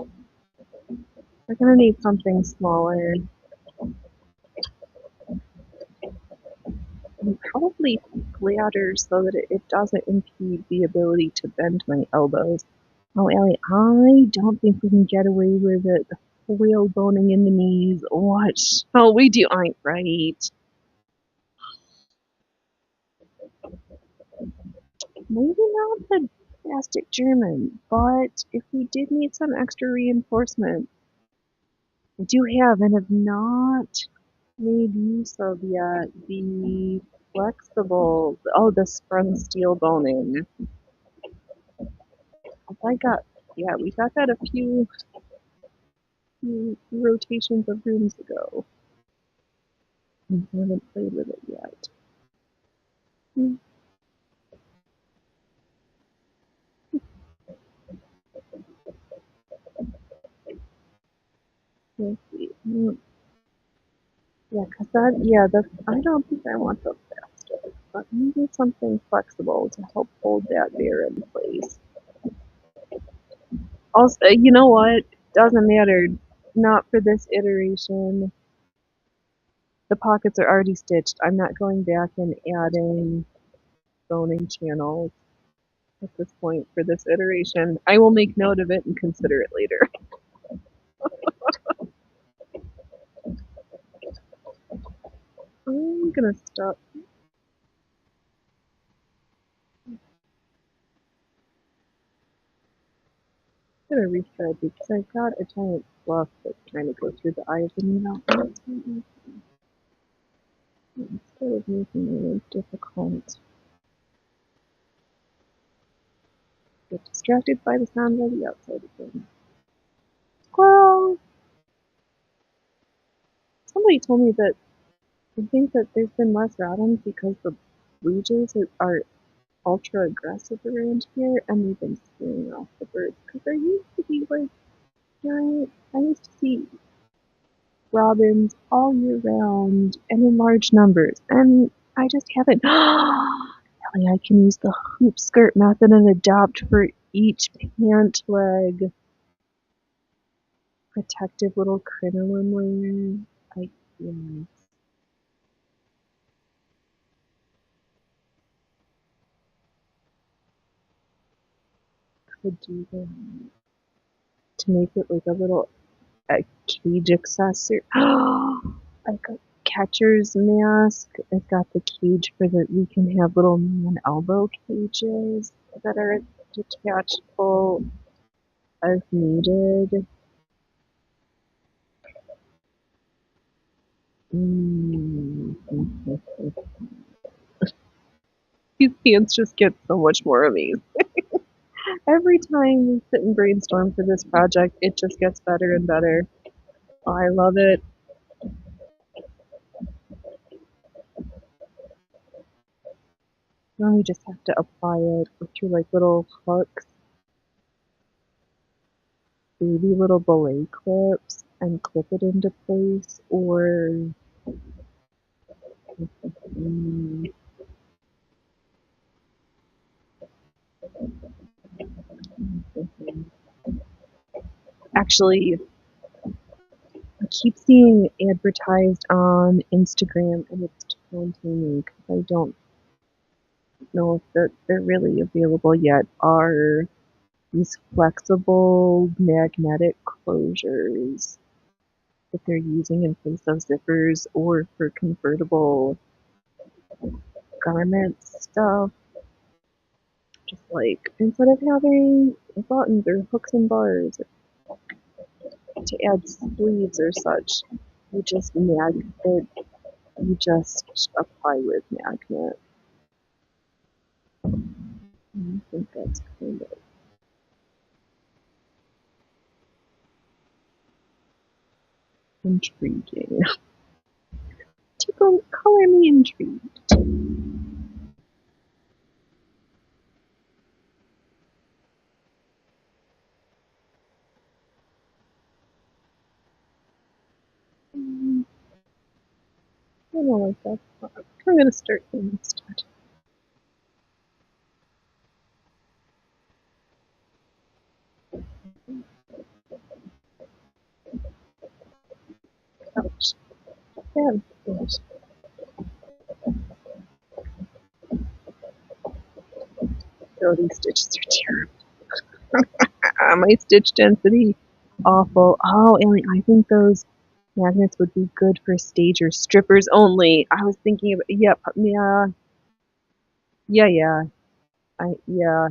We're going to need something smaller. And probably flatter so that it doesn't impede the ability to bend my elbows. Oh, Ellie, I don't think we can get away with it whale boning in the knees. What? Oh, we do ain't right. Maybe not the plastic German, but if we did need some extra reinforcement, we do have and have not made use of yet the flexible, oh, the sprung steel boning. I got, yeah, we got that a few rotations of rooms ago. I haven't played with it yet. Let's see. Yeah, cause I don't think I want the faster, but maybe something flexible to help hold that bear in place. Also, you know what? Doesn't matter. Not for this iteration. The pockets are already stitched. I'm not going back and adding boning channels at this point for this iteration. I will make note of it and consider it later. I'm gonna stop. I'm gonna restart because I've got a giant fluff that's trying to go through the eye of the needle. Instead of making it really difficult, get distracted by the sound by the outside again. Squirrel! Somebody told me that I think that there's been less rodents because the blue jays are ultra aggressive around here and they've been scaring off the birds. Because there used to be like giant, I used to see robins all year round and in large numbers, and I just haven't. Ellie, I can use the hoop skirt method and adopt for each pant leg. Protective little crinoline layer. Yeah, could do that to make it like a cage accessory. Like a catcher's mask. I've got the cage for that we can have little man elbow cages that are detachable as needed. Mm. These pants just get so much more amazing. Every time we sit and brainstorm for this project, it just gets better and better. Oh, I love it. Now we just have to apply it through like little hooks, baby little belay clips, and clip it into place, or mm, actually, I keep seeing advertised on Instagram, and it's taunting me because I don't know if they're really available yet. Are these flexible magnetic closures that they're using in place of zippers or for convertible garment stuff? Just like instead of having buttons or hooks and bars to add sleeves or such, you just you just apply with magnet. I think that's kind of intriguing. Tickle, color me intrigued. I don't like that. I'm gonna start here instead. Ouch. Bad. Oh, these stitches are terrible. My stitch density awful. Oh, Ellie, I think those magnets would be good for stage or strippers only. I was thinking of, yep, yeah, yeah, yeah. Yeah,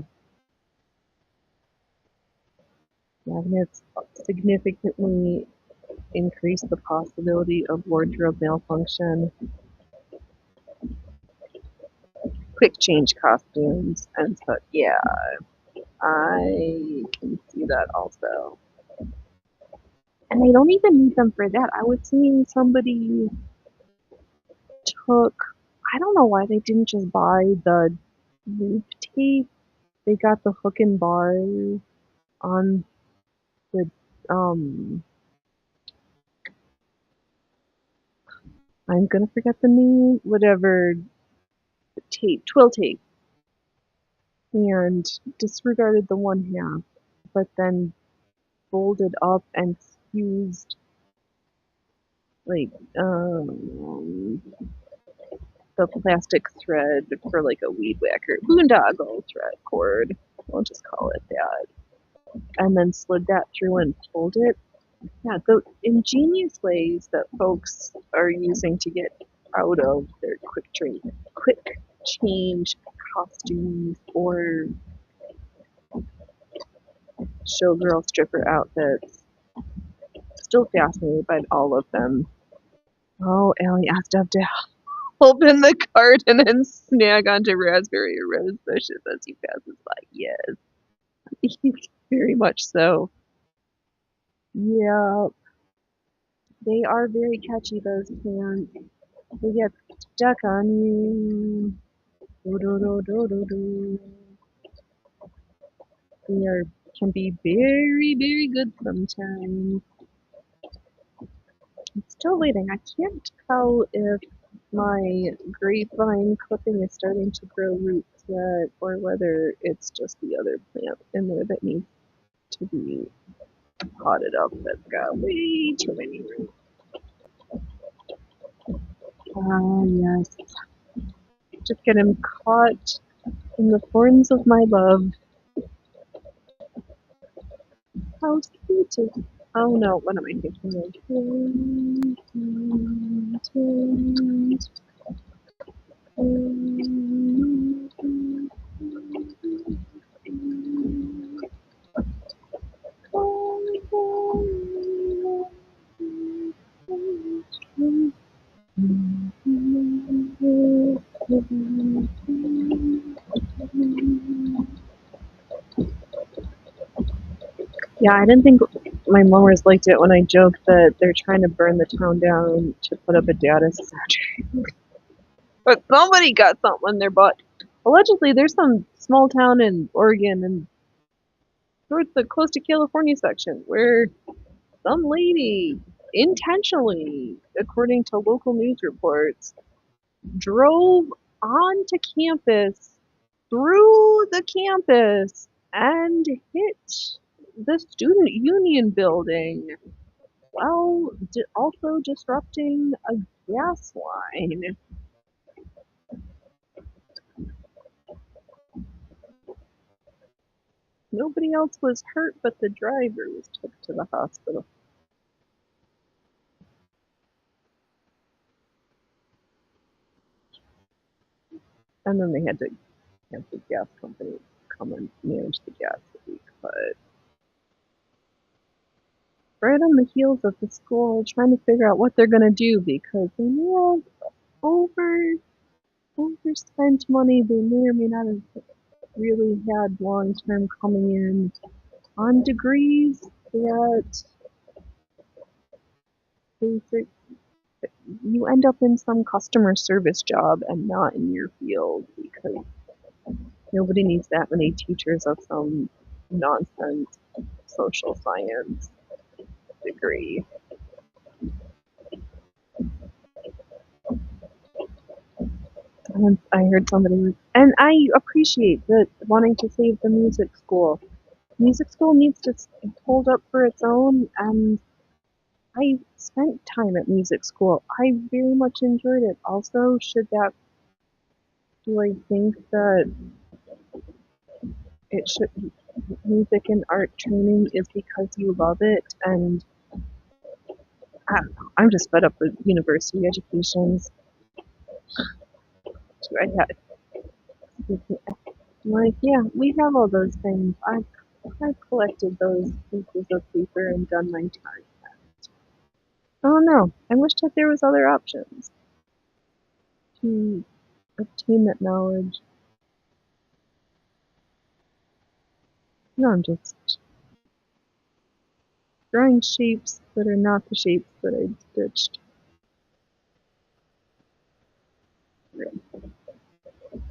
magnets significantly increase the possibility of wardrobe malfunction, quick change costumes, and such. Yeah, I can see that also. And they don't even need them for that. I was seeing somebody took, I don't know why they didn't just buy the loop tape. They got the hook and bar on the, um, I'm gonna forget the name, whatever, tape, twill tape, and disregarded the one half, but then folded up and fused like um the plastic thread for like a weed whacker boondoggle thread cord. I'll just call it that. And then slid that through and pulled it. Yeah, the ingenious ways that folks are using to get out of their quick change costumes or showgirl stripper outfits. Still fascinated by all of them. Oh, Allie asked Dove to open the garden and snag onto raspberry or rose bushes as he passes by. Yes, very much so. Yeah, they are very catchy, those plants. They get stuck on you. Do, do, do, do, do, do. They are, can be very, very good sometimes. I'm still waiting. I can't tell if my grapevine clipping is starting to grow roots yet, or whether it's just the other plant in there that needs to be potted up that's got way too many roots. Ah, yes. Just get him caught in the thorns of my love. How sweet is it? Oh no, what am I thinking of? Yeah, I didn't think my mowers liked it when I joked that they're trying to burn the town down to put up a data center. But somebody got something in their butt. Allegedly, there's some small town in Oregon and towards the close to California section where some lady intentionally, according to local news reports, drove onto campus, through the campus, and hit the student union building while also disrupting a gas line. Nobody else was hurt, but the driver was took to the hospital. And then they had to have the gas company come and manage the gas leak. But right on the heels of the school trying to figure out what they're going to do because they may have over overspent money they may or may not have really had long term coming in on degrees that basic you end up in some customer service job and not in your field because nobody needs that many teachers of some nonsense social science degree. And I heard somebody, and I appreciate that wanting to save the music school. Music school needs to hold up for its own, and I spent time at music school. I very much enjoyed it. Also, do I think that it should? music and art training is because you love it, and I don't know, I'm just fed up with university educations. I had, like, yeah, we have all those things. I've collected those pieces of paper and done my time. I don't know. I wish that there was other options to obtain that knowledge. No, I'm just drawing shapes that are not the shapes that I stitched.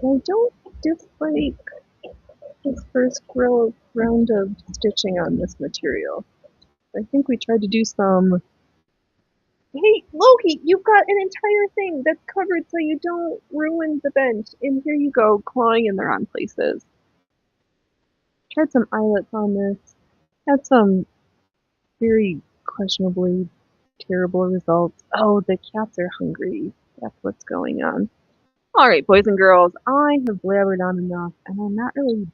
I don't dislike this first round of stitching on this material. I think we tried to do some. Hey, Loki, you've got an entire thing that's covered so you don't ruin the bench. And here you go, clawing in the wrong places. Tried some eyelets on this. Had some very questionably terrible results. Oh, the cats are hungry. That's what's going on. All right, boys and girls, I have blabbered on enough, and I'm not really.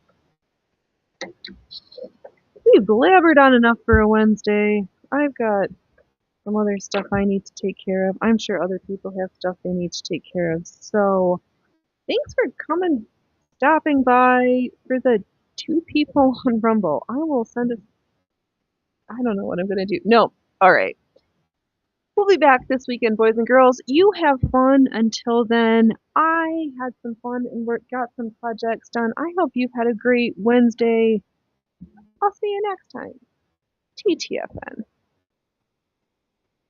We blabbered on enough for a Wednesday. I've got some other stuff I need to take care of. I'm sure other people have stuff they need to take care of. So, thanks for stopping by for the two people on Rumble. I will send a. I don't know what I'm gonna do. No. All right. We'll be back this weekend, boys and girls. You have fun until then. I had some fun and got some projects done. I hope you've had a great Wednesday. I'll see you next time. TTFN.